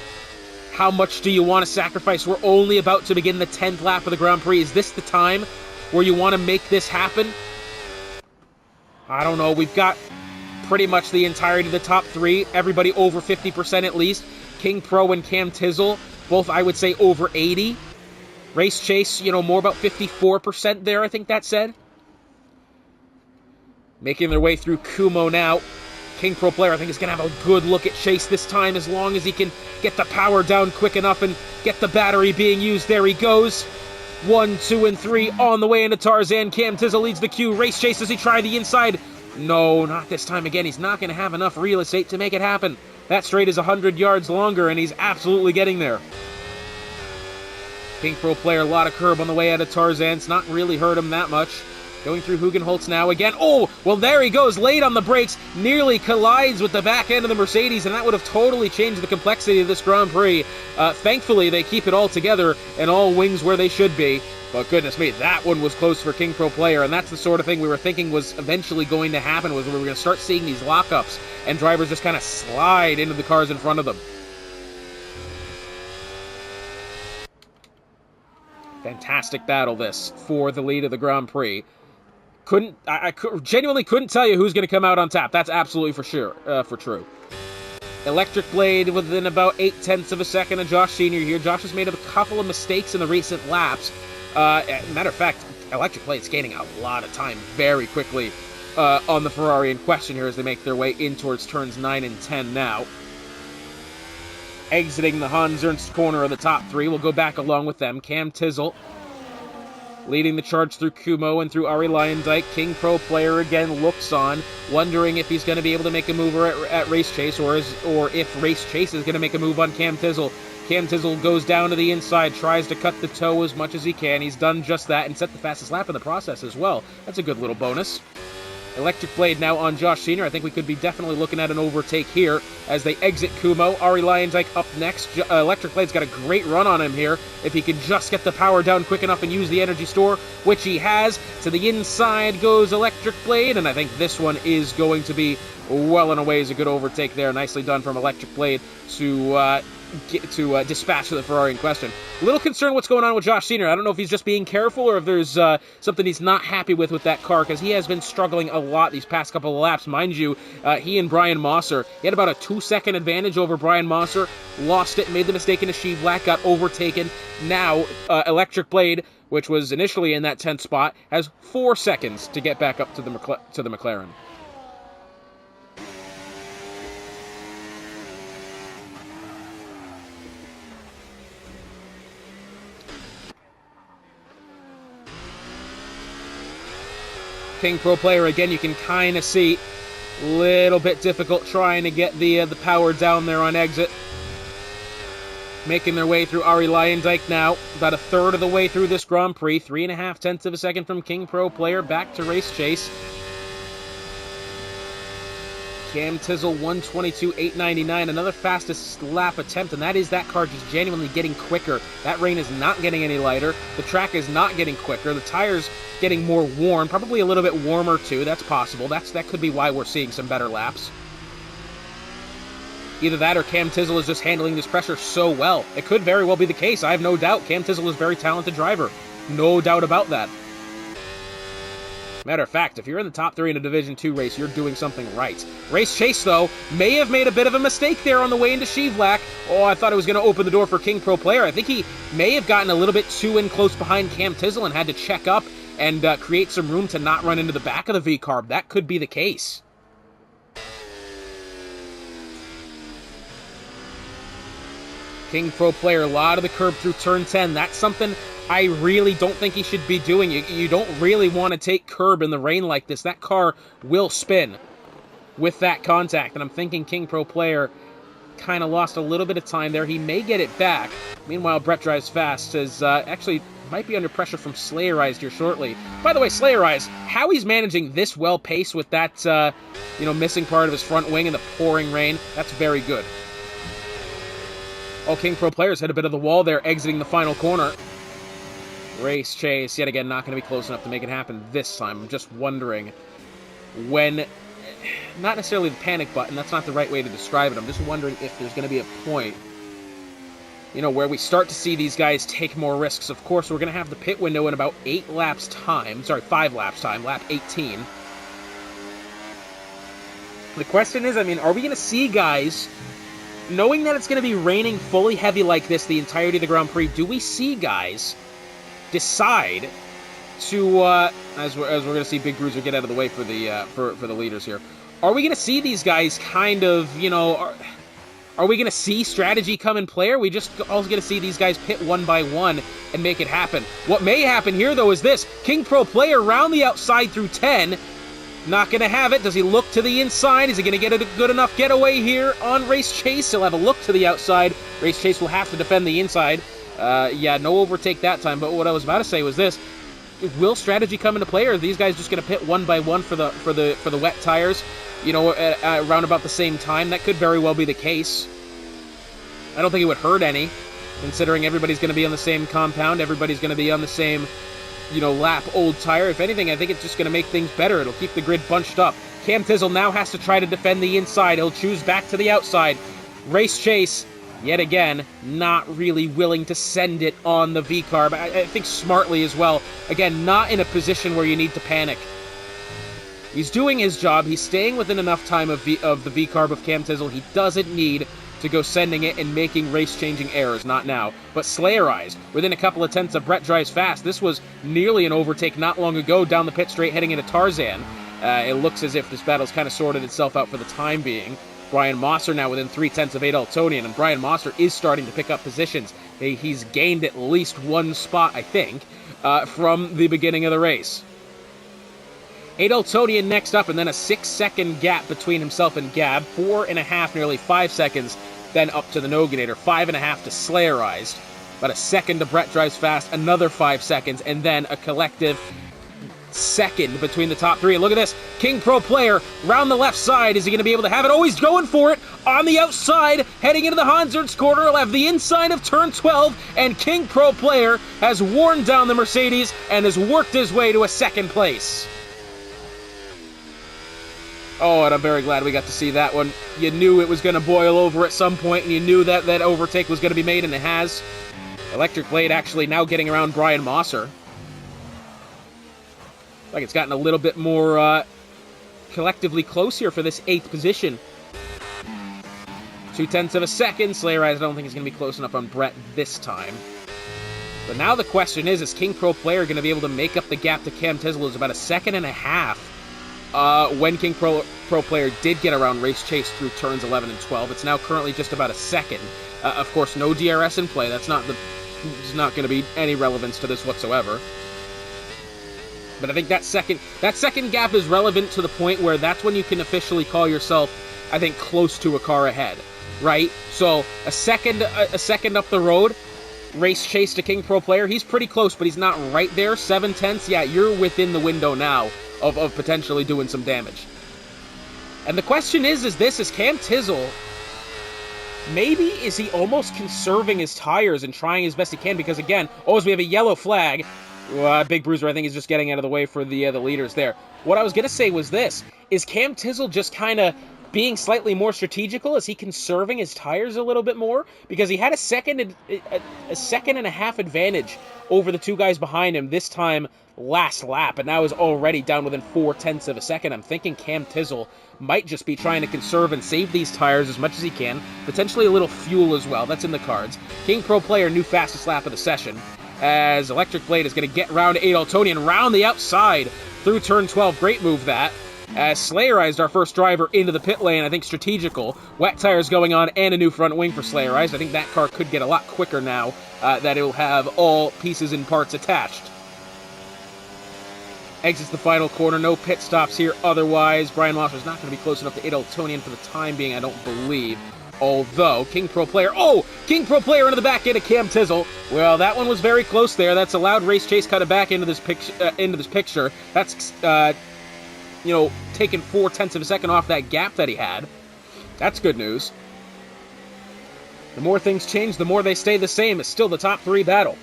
how much do you want to sacrifice? We're only about to begin the 10th lap of the Grand Prix. Is this the time where you want to make this happen? I don't know. We've got pretty much the entirety of the top 3. Everybody over 50% at least. King Pro and Cam Tizzle, both I would say over 80. Race Chase, more about 54% there, I think that said. Making their way through Kumo now. King Pro player, I think, is going to have a good look at Chase this time as long as he can get the power down quick enough and get the battery being used. There he goes. 1, 2, and 3 on the way into Tarzan. Cam Tizzle leads the queue. Race Chase, does he try the inside? No, not this time again. He's not going to have enough real estate to make it happen. That straight is 100 yards longer, and he's absolutely getting there. King Pro player, a lot of curb on the way out of Tarzan. It's not really hurt him that much. Going through Hugenholtz now again. Oh, well, there he goes, late on the brakes, nearly collides with the back end of the Mercedes, and that would have totally changed the complexity of this Grand Prix. Thankfully, they keep it all together and all wings where they should be. But goodness me, that one was close for King Pro player, and that's the sort of thing we were thinking was eventually going to happen, was we were going to start seeing these lockups, and drivers just kind of slide into the cars in front of them. Fantastic battle this for the lead of the Grand Prix. I genuinely couldn't tell you who's going to come out on top. That's absolutely for sure, for true. Electric Blade within about 0.8 of a second of Josh Sr. here. Josh has made a couple of mistakes in the recent laps. Matter of fact, Electric Blade's gaining a lot of time very quickly on the Ferrari in question here as they make their way in towards turns 9 and 10 now. Exiting the Hans Ernst corner of the top 3. We'll go back along with them. Cam Tizzle leading the charge through Kumo and through Ari Lyondike. King Pro Player again looks on, wondering if he's going to be able to make a move at Race Chase, or if Race Chase is going to make a move on Cam Tizzle. Cam Tizzle goes down to the inside, tries to cut the toe as much as he can. He's done just that and set the fastest lap in the process as well. That's a good little bonus. Electric Blade now on Josh Senior. I think we could be definitely looking at an overtake here as they exit Kumo. Ari Lyondike up next. Electric Blade's got a great run on him here. If he can just get the power down quick enough and use the energy store, which he has. To the inside goes Electric Blade, and I think this one is going to be well and away a good overtake there. Nicely done from Electric Blade to dispatch the Ferrari in question. A little concerned what's going on with Josh Senior. I don't know if he's just being careful or if there's something he's not happy with that car, because he has been struggling a lot these past couple of laps. Mind you, he and Brian Mosser, he had about a 2-second advantage over Brian Mosser, lost it, made the mistake in Sheev Black, got overtaken. Now, Electric Blade, which was initially in that 10th spot, has 4 seconds to get back up to the McLaren. King Pro Player, again, you can kind of see a little bit difficult trying to get the power down there on exit. Making their way through Ari Lyondike now, about a third of the way through this Grand Prix. 3.5 tenths of a second from King Pro Player, back to Race Chase. Cam Tizzle, 122.899, another fastest lap attempt, and that is that car just genuinely getting quicker. That rain is not getting any lighter. The track is not getting quicker. The tires getting more worn, probably a little bit warmer too. That's possible. That could be why we're seeing some better laps. Either that or Cam Tizzle is just handling this pressure so well. It could very well be the case. I have no doubt. Cam Tizzle is a very talented driver. No doubt about that. Matter of fact, if you're in the top 3 in a Division 2 race, you're doing something right. Race Chase, though, may have made a bit of a mistake there on the way into Sheev Black. Oh, I thought it was going to open the door for King Pro Player. I think he may have gotten a little bit too in close behind Cam Tizzle and had to check up and create some room to not run into the back of the V-Carb. That could be the case. King Pro Player, a lot of the curb through turn 10. That's something I really don't think he should be doing. You don't really want to take curb in the rain like this. That car will spin with that contact, and I'm thinking King Pro Player kind of lost a little bit of time there. He may get it back. Meanwhile, Brett Drives Fast says, actually, might be under pressure from Slayerized here shortly. By the way, Slayerized, how he's managing this well pace with that, missing part of his front wing in the pouring rain, that's very good. Oh, King Pro Players hit a bit of the wall there, exiting the final corner. Race Chase, yet again, not going to be close enough to make it happen this time. I'm just wondering when, not necessarily the panic button, that's not the right way to describe it. I'm just wondering if there's going to be a point, where we start to see these guys take more risks. Of course, we're going to have the pit window in about 5 laps time, lap 18. The question is, are we going to see guys, knowing that it's going to be raining fully heavy like this the entirety of the Grand Prix, do we see guys decide to, as we're going to see Big Bruiser get out of the way for the leaders here, are we going to see these guys kind of, are we going to see strategy come in play? Or are we just also going to see these guys pit one by one and make it happen? What may happen here, though, is this. King Pro Player round the outside through 10. Not going to have it. Does he look to the inside? Is he going to get a good enough getaway here on Race Chase? He'll have a look to the outside. Race Chase will have to defend the inside. No overtake that time, but what I was about to say was this. Will strategy come into play, or are these guys just going to pit one by one for the wet tires, around about the same time? That could very well be the case. I don't think it would hurt any, considering everybody's going to be on the same compound, everybody's going to be on the same, lap old tire. If anything, I think it's just going to make things better. It'll keep the grid bunched up. Cam Tizzle now has to try to defend the inside. He'll choose back to the outside. Race Chase, yet again, not really willing to send it on the V-Carb. I think smartly as well. Again, not in a position where you need to panic. He's doing his job. He's staying within enough time of the V-Carb of Cam Tizzle. He doesn't need to go sending it and making race-changing errors. Not now. But Slayerized, within a couple of tenths of Brett Drives Fast. This was nearly an overtake not long ago down the pit straight heading into Tarzan. It looks as if this battle's kind of sorted itself out for the time being. Brian Mosser now within 3/10 of Adaltonian, and Brian Mosser is starting to pick up positions. He's gained at least one spot, I think. from the beginning of the race. Adeltonian next up, and then a 6-second gap between himself and Gab. 4.5, nearly 5 seconds, then up to the Noganator. 5.5 to Slayerized. About a second to Brett Drives Fast, another 5 seconds, and then a collective second between the top three. And look at this. King Pro Player round the left side. Is he going to be able to have it? Oh, he's going for it on the outside, heading into the Hansard's corner. He'll have the inside of turn 12, and King Pro Player has worn down the Mercedes and has worked his way to a second place. Oh, and I'm very glad we got to see that one. You knew it was going to boil over at some point, and you knew that that overtake was going to be made, and it has. Electric Blade actually now getting around Brian Mosser. Like it's gotten a little bit more collectively close here for this 8th position. 0.2 of a second. Slayerized, I don't think is going to be close enough on Brett this time. But now the question is King Pro Player going to be able to make up the gap to Cam Tizzle? It's about 1.5 seconds. When King Pro Player did get around Race Chase through turns 11 and 12. It's now currently just about 1 second. Of course, no DRS in play. There's not going to be any relevance to this whatsoever. But I think that second gap is relevant to the point where that's when you can officially call yourself, I think, close to a car ahead, right? So a second up the road, Race Chase to King Pro Player, he's pretty close, but he's not right there. 0.7, yeah, you're within the window now of potentially doing some damage. And the question is Cam Tizzle, maybe is he almost conserving his tires and trying as best he can? Because again, as we have a yellow flag. Big Bruiser, I think, is just getting out of the way for the leaders there. What I was going to say was this. Is Cam Tizzle just kind of being slightly more strategical? Is he conserving his tires a little bit more? Because he had a second and a half advantage over the two guys behind him this time last lap, and now is already down within 0.4 of a second. I'm thinking Cam Tizzle might just be trying to conserve and save these tires as much as he can. Potentially a little fuel as well. That's in the cards. King Pro Player, new fastest lap of the session, as Electric Blade is going to get around Adeltonian, round the outside through turn 12. Great move that. As Slayerized, our first driver, into the pit lane. I think strategical. Wet tires going on and a new front wing for Slayerized. I think that car could get a lot quicker now that it'll have all pieces and parts attached. Exits the final corner. No pit stops here otherwise. Brian Mosser's not going to be close enough to Adeltonian for the time being, I don't believe. Although, King Pro Player into the back end of Cam Tizzle. Well, that one was very close there. That's allowed Race Chase cut it back into this picture. That's, taking 0.4 of a second off that gap that he had. That's good news. The more things change, the more they stay the same. It's still the top three battle.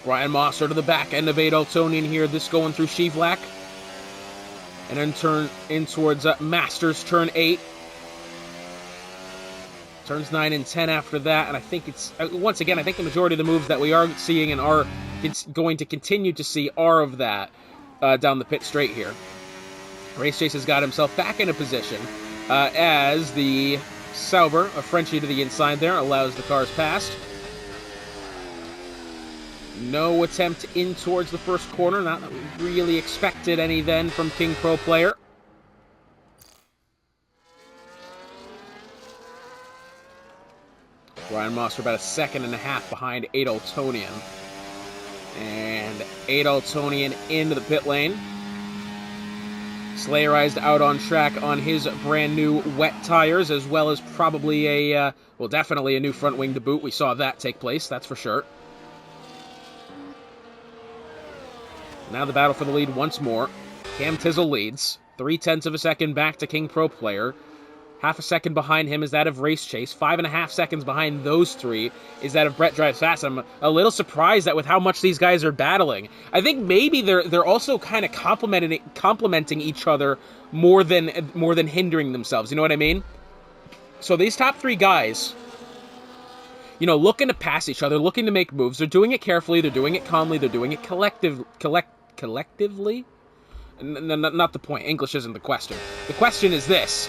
Brian Mosser to the back end of Adeltonian here. This going through Shivlak. And then turn in towards Masters, turn 8. Turns 9 and 10 after that. And I think it's, once again, I think the majority of the moves that we are seeing and are going to continue to see are of that down the pit straight here. Race Chase has got himself back in a position as the Sauber, a Frenchie to the inside there, allows the cars past. No attempt in towards the first corner. Not that we really expected any then from King Pro Player. Brian Mosser about 1.5 seconds behind Adeltonian. And Adeltonian into the pit lane. Slayerized out on track on his brand new wet tires, as well as probably definitely a new front wing to boot. We saw that take place, that's for sure. Now the battle for the lead once more. Cam Tizzle leads. 0.3 of a second back to King Pro Player. 0.5 second behind him is that of Race Chase. 5.5 seconds behind those three is that of Brett Drives Fast. I'm a little surprised that with how much these guys are battling. I think maybe they're also kind of complementing each other more than hindering themselves. You know what I mean? So these top three guys, looking to pass each other, looking to make moves. They're doing it carefully. They're doing it calmly. They're doing it collectively. Not the point. English isn't the question. The question is this.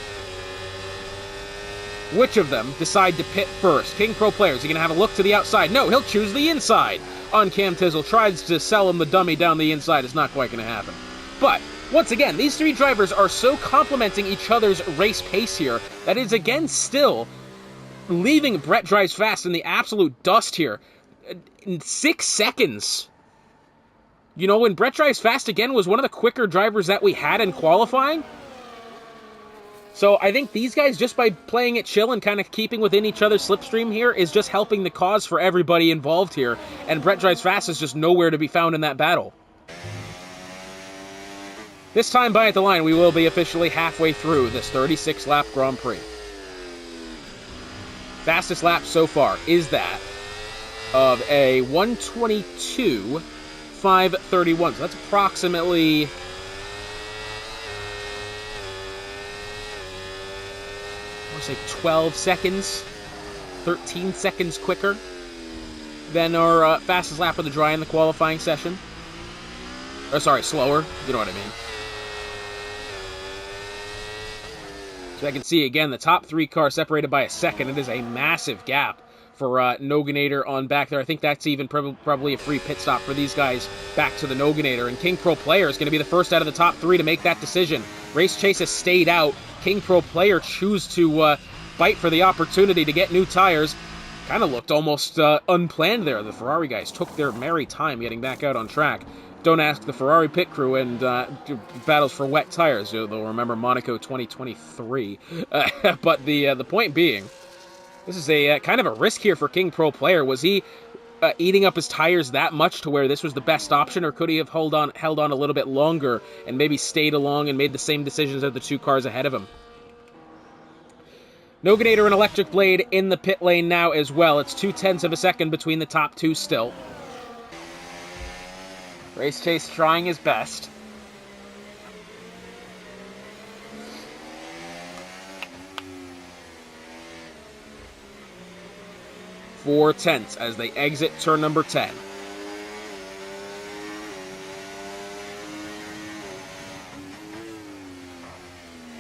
Which of them decide to pit first? King Pro Player, is he going to have a look to the outside? No, he'll choose the inside on Cam Tizzle. Tries to sell him the dummy down the inside. It's not quite going to happen. But Once again, these three drivers are so complementing each other's race pace here that is, again, still leaving Brett Drives Fast in the absolute dust here. In 6 seconds. You know, when Brett Drives Fast, again, was one of the quicker drivers that we had in qualifying. So I think these guys, just by playing it chill and kind of keeping within each other's slipstream here, is just helping the cause for everybody involved here. And Brett Drives Fast is just nowhere to be found in that battle. This time by at the line, we will be officially halfway through this 36-lap Grand Prix. Fastest lap so far is that of a 1:22.531. So that's approximately... I want to say 12 seconds, 13 seconds quicker than our fastest lap of the dry in the qualifying session. Or sorry, slower. You know what I mean. So I can see, again, the top three cars separated by a second. It is a massive gap for Noganator on back there. I think that's even probably a free pit stop for these guys back to the Noganator. And King Pro Player is going to be the first out of the top three to make that decision. Race Chase has stayed out. King Pro Player choose to fight for the opportunity to get new tires. Kind of looked almost unplanned there. The Ferrari guys took their merry time getting back out on track. Don't ask the Ferrari pit crew and battles for wet tires. They'll remember Monaco 2023. But the point being, this is a kind of a risk here for King Pro Player. Was he eating up his tires that much to where this was the best option, or could he have held on a little bit longer and maybe stayed along and made the same decisions as the two cars ahead of him? Noganator and Electric Blade in the pit lane now as well. It's 0.2 of a second between the top two still. Race Chase trying his best. .4 as they exit turn number 10.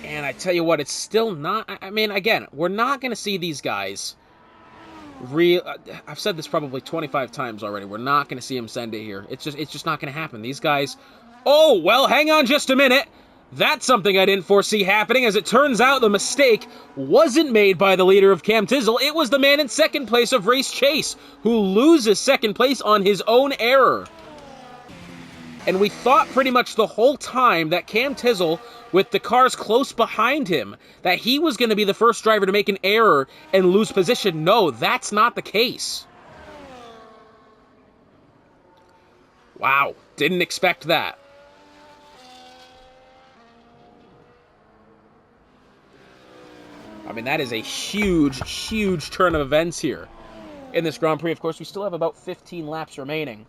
And I tell you what, it's still not... I mean, again, we're not going to see these guys... I've said this probably 25 times already. We're not going to see him send it here. It's just not going to happen. These guys... Oh, well, hang on just a minute. That's something I didn't foresee happening. As it turns out, the mistake wasn't made by the leader of Cam Tizzle. It was the man in second place of Race Chase, who loses second place on his own error. And we thought pretty much the whole time that Cam Tizzle, with the cars close behind him, that he was going to be the first driver to make an error and lose position. No, that's not the case. Wow, didn't expect that. I mean, that is a huge, huge turn of events here in this Grand Prix. Of course, we still have about 15 laps remaining.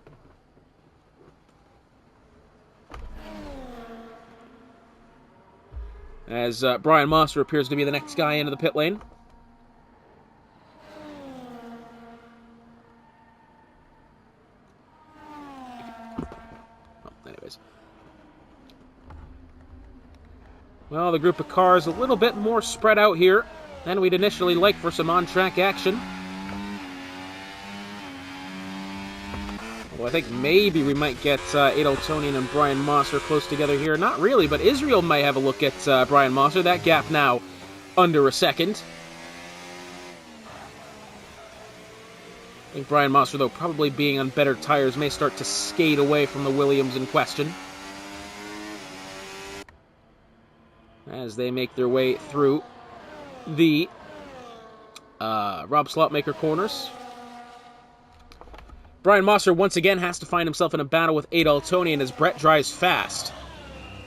As Brian Mosser appears to be the next guy into the pit lane. Anyways. Well, the group of cars a little bit more spread out here than we'd initially like for some on-track action. Well, I think maybe we might get Adel Tonian and Brian Mosser close together here. Not really, but Israel might have a look at Brian Mosser. That gap now under a second. I think Brian Mosser, though, probably being on better tires, may start to skate away from the Williams in question. As they make their way through the Rob Slotmaker corners. Brian Mosser once again has to find himself in a battle with Adel Tonian as Brett drives fast.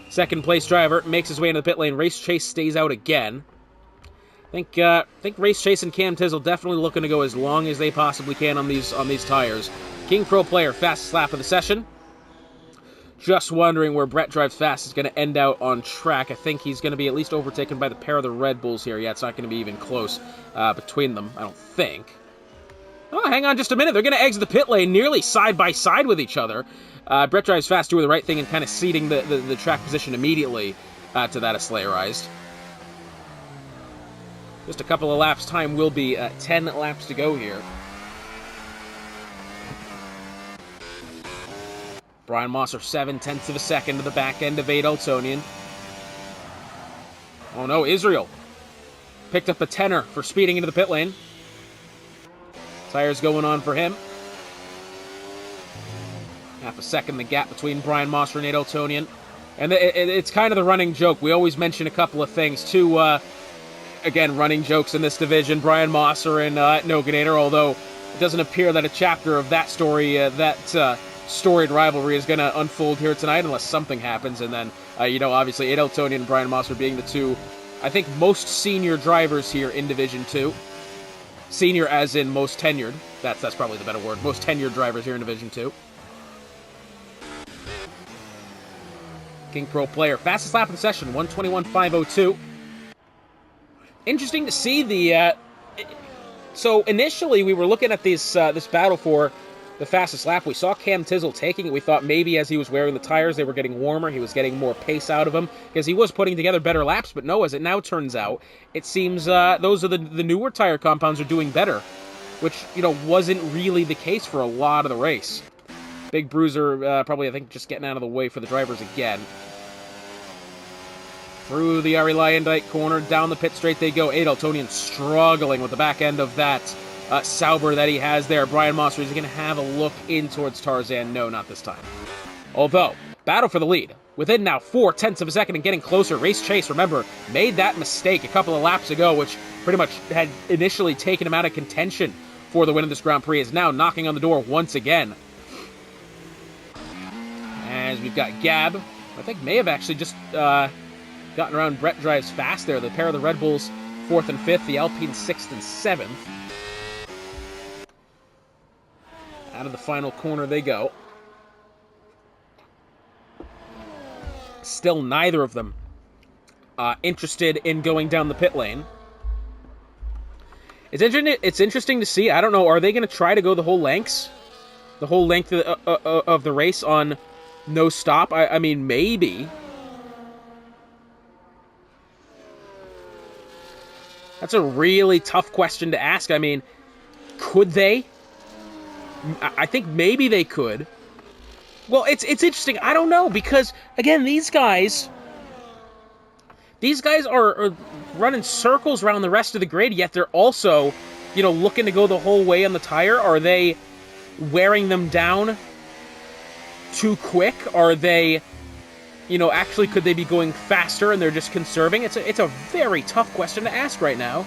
Second place driver makes his way into the pit lane. Race Chase stays out again. I think Race Chase and Cam Tizzle definitely looking to go as long as they possibly can on these tires. King Pro Player, fastest lap of the session. Just wondering where Brett Drives Fast is going to end out on track. I think he's going to be at least overtaken by the pair of the Red Bulls here. Yeah, it's not going to be even close between them, I don't think. Oh, hang on just a minute. They're going to exit the pit lane nearly side by side with each other. Brett Drives Fast doing the right thing and kind of ceding the track position immediately to that of Slayerized. Just a couple of laps. Time will be 10 laps to go here. Brian Mosser 7/10 of a second to the back end of Eltonian. Oh no, Israel picked up a tenner for speeding into the pit lane. Tires going on for him. Half a second the gap between Brian Mosser and Eltonian. And it's kind of the running joke. We always mention a couple of things. Two, again, running jokes in this division. Brian Mosser and Noganator, although it doesn't appear that a chapter of that story, storied rivalry is going to unfold here tonight unless something happens. And then, obviously, Eltonian and Brian Mosser being the two, I think, most senior drivers here in Division 2. Senior as in most tenured. That's probably the better word. Most tenured drivers here in Division 2. King Pro Player. Fastest lap of the session, 1:21.502. Interesting to see the... so initially we were looking at this battle for the fastest lap. We saw Cam Tizzle taking it. We thought maybe as he was wearing the tires, they were getting warmer. He was getting more pace out of them because he was putting together better laps. But no, as it now turns out, it seems those are the newer tire compounds are doing better, which, wasn't really the case for a lot of the race. Big Bruiser probably, I think, just getting out of the way for the drivers again. Through the Ari Lyondike corner, down the pit straight they go. Eltonian struggling with the back end of that Sauber that he has there. Brian Mosser is going to have a look in towards Tarzan. No, not this time. Although, battle for the lead. Within now 4/10 of a second and getting closer. Race Chase, remember, made that mistake a couple of laps ago, which pretty much had initially taken him out of contention for the win of this Grand Prix, is now knocking on the door once again. As we've got Gab, I think may have actually just gotten around Brett Drives fast there. The pair of the Red Bulls 4th and 5th, the Alpine 6th and 7th. Out of the final corner they go. Still neither of them interested in going down the pit lane. It's interesting to see. I don't know, are they going to try to go the whole length of the race on no stop? I mean, maybe. That's a really tough question to ask. I mean, could they? I think maybe they could. Well, it's interesting. I don't know, because, again, these guys are running circles around the rest of the grid, yet they're also, looking to go the whole way on the tire. Are they wearing them down too quick? Are they, actually could they be going faster and they're just conserving? It's a very tough question to ask right now.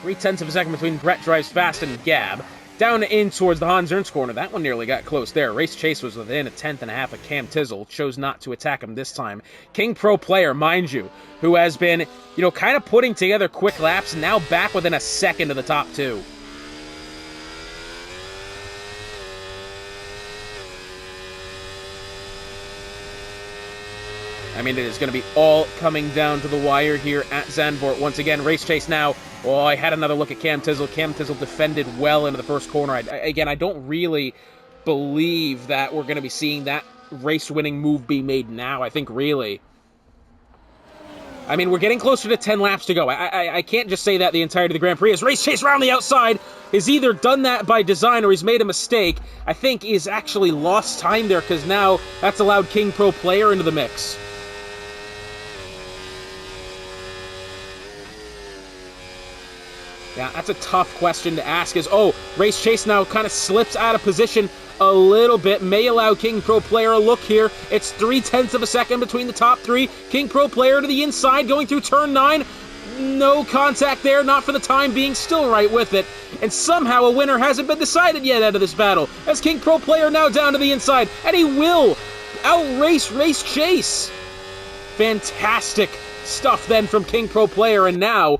Three-tenths of a second between Brett Drives Fast and Gab. Down in towards the Hans Ernst corner. That one nearly got close there. Race Chase was within a tenth and a half of Cam Tizzle. Chose not to attack him this time. King Pro Player, mind you, who has been, kind of putting together quick laps, now back within a second of the top two. I mean, it is going to be all coming down to the wire here at Zandvoort. Once again, Race Chase now. Oh, I had another look at Cam Tizzle. Cam Tizzle defended well into the first corner. I don't really believe that we're going to be seeing that race-winning move be made now. I think really. I mean, we're getting closer to 10 laps to go. I can't just say that the entirety of the Grand Prix. As Race Chase around the outside has either done that by design or he's made a mistake. I think he's actually lost time there because now that's allowed King Pro Player into the mix. Yeah, that's a tough question to ask. Race Chase now kind of slips out of position a little bit. May allow King Pro Player a look here. It's 3/10 of a second between the top three. King Pro Player to the inside, going through turn 9. No contact there, not for the time being, still right with it. And somehow a winner hasn't been decided yet out of this battle, as King Pro Player now down to the inside, and he will outrace Race Chase. Fantastic stuff then from King Pro Player, and now,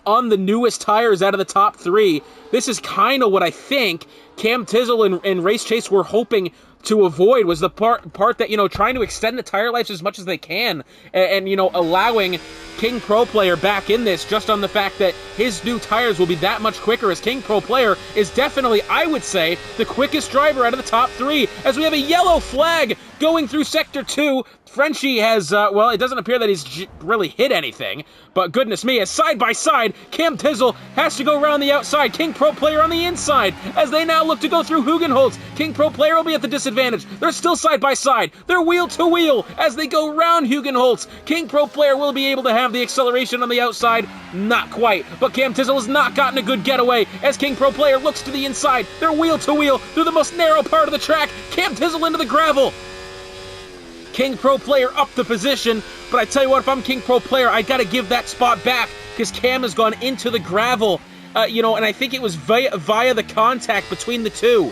on the newest tires out of the top three, this is kind of what I think Cam Tizzle and Race Chase were hoping to avoid, was the part that, trying to extend the tire lives as much as they can, and allowing King Pro Player back in this just on the fact that his new tires will be that much quicker, as King Pro Player is definitely, I would say, the quickest driver out of the top 3, as we have a yellow flag going through Sector 2. Frenchie has, well, it doesn't appear that he's really hit anything, but goodness me, as side by side, Cam Tizzle has to go around the outside, King Pro Player on the inside, as they now look to go through Hugenholtz. King Pro Player will be at the disadvantage. They're still side by side. They're wheel to wheel as they go around Hugenholtz. King Pro Player will be able to have the acceleration on the outside. Not quite, but Cam Tizzle has not gotten a good getaway as King Pro Player looks to the inside. They're wheel to wheel through the most narrow part of the track. Cam Tizzle into the gravel. King Pro Player up the position, but I tell you what, if I'm King Pro Player, I gotta give that spot back because Cam has gone into the gravel, and I think it was via the contact between the two.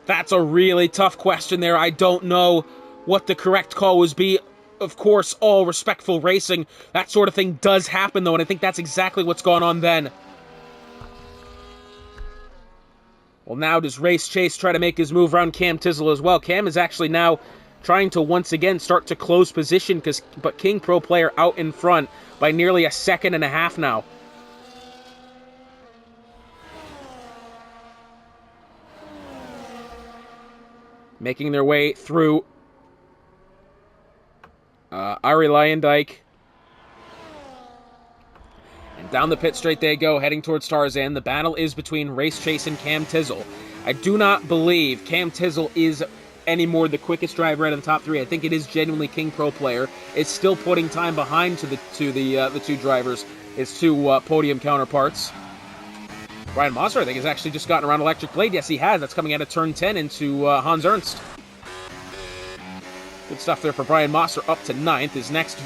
That's a really tough question there. I don't know what the correct call would be. Of course, all respectful racing, that sort of thing does happen, though, and I think that's exactly what's gone on then. Well, now does Race Chase try to make his move around Cam Tizzle as well. Cam is actually now trying to once again start to close position, but King Pro Player out in front by nearly a second and a half now. Making their way through Ari Lyondike. And down the pit straight they go, heading towards Tarzan. The battle is between Race Chase and Cam Tizzle. I do not believe Cam Tizzle is anymore the quickest driver out of the top 3. I think it is genuinely King Pro Player. It's still putting time behind the two drivers, his two podium counterparts. Brian Mosser, I think, has actually just gotten around Electric Blade. Yes, he has. That's coming out of turn 10 into Hans Ernst. Good stuff there for Brian Mosser, up to 9th. His next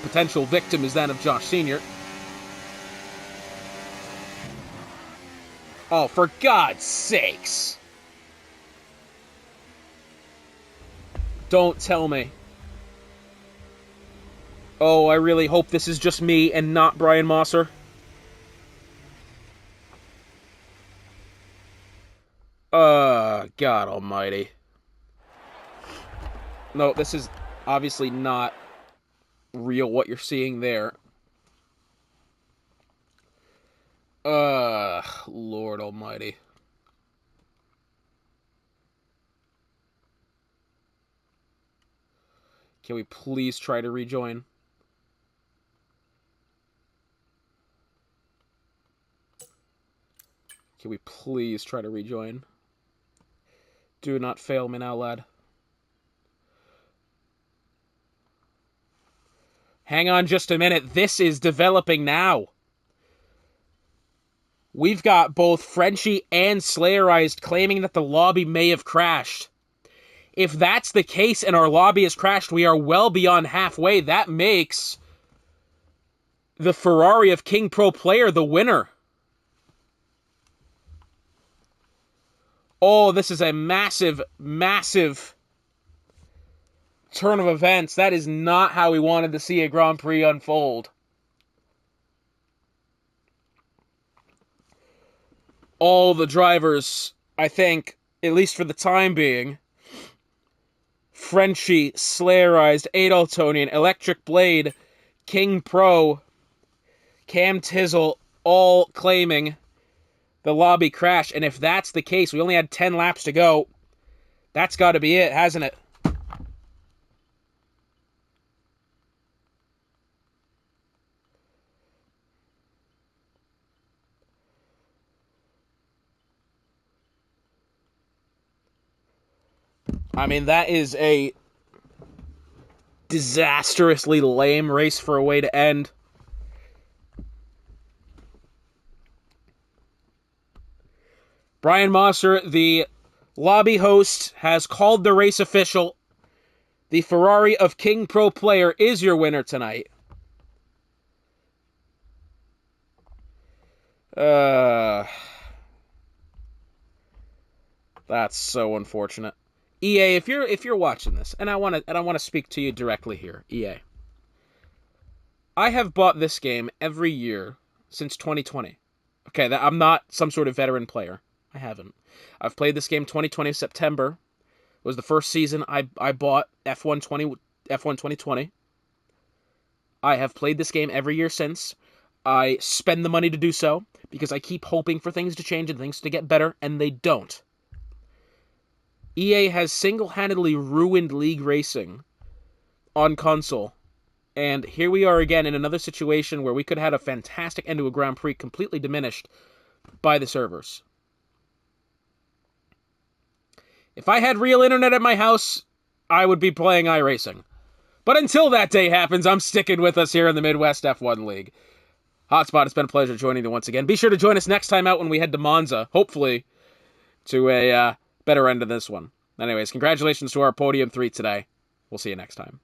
potential victim is that of Josh Sr. Oh, for God's sakes. Don't tell me. Oh, I really hope this is just me and not Brian Mosser. God almighty. No, this is obviously not real, what you're seeing there. Lord almighty. Can we please try to rejoin? Can we please try to rejoin? Do not fail me now, lad. Hang on just a minute. This is developing now. We've got both Frenchie and Slayerized claiming that the lobby may have crashed. If that's the case and our lobby has crashed, we are well beyond halfway. That makes the Ferrari of King Pro Player the winner. Oh, this is a massive, massive turn of events. That is not how we wanted to see a Grand Prix unfold. All the drivers, I think, at least for the time being, Frenchie, Slayerized, Adoltonian, Electric Blade, King Pro, Cam Tizzle, all claiming the lobby crash. And if that's the case, we only had 10 laps to go. That's got to be it, hasn't it? I mean, that is a disastrously lame race for a way to end. Brian Mosser, the lobby host, has called the race official. The Ferrari of King Pro Player is your winner tonight. That's so unfortunate. EA, if you're watching this, and I want to speak to you directly here, EA. I have bought this game every year since 2020. Okay, I'm not some sort of veteran player. I haven't. I've played this game 2020 September. Was the first season I bought F1 F1 2020. I have played this game every year since. I spend the money to do so because I keep hoping for things to change and things to get better, and they don't. EA has single-handedly ruined League Racing on console. And here we are again in another situation where we could have had a fantastic end to a Grand Prix completely diminished by the servers. If I had real internet at my house, I would be playing iRacing. But until that day happens, I'm sticking with us here in the Midwest F1 League. Hotspot, it's been a pleasure joining you once again. Be sure to join us next time out when we head to Monza, hopefully to a better end of this one. Anyways, congratulations to our Podium 3 today. We'll see you next time.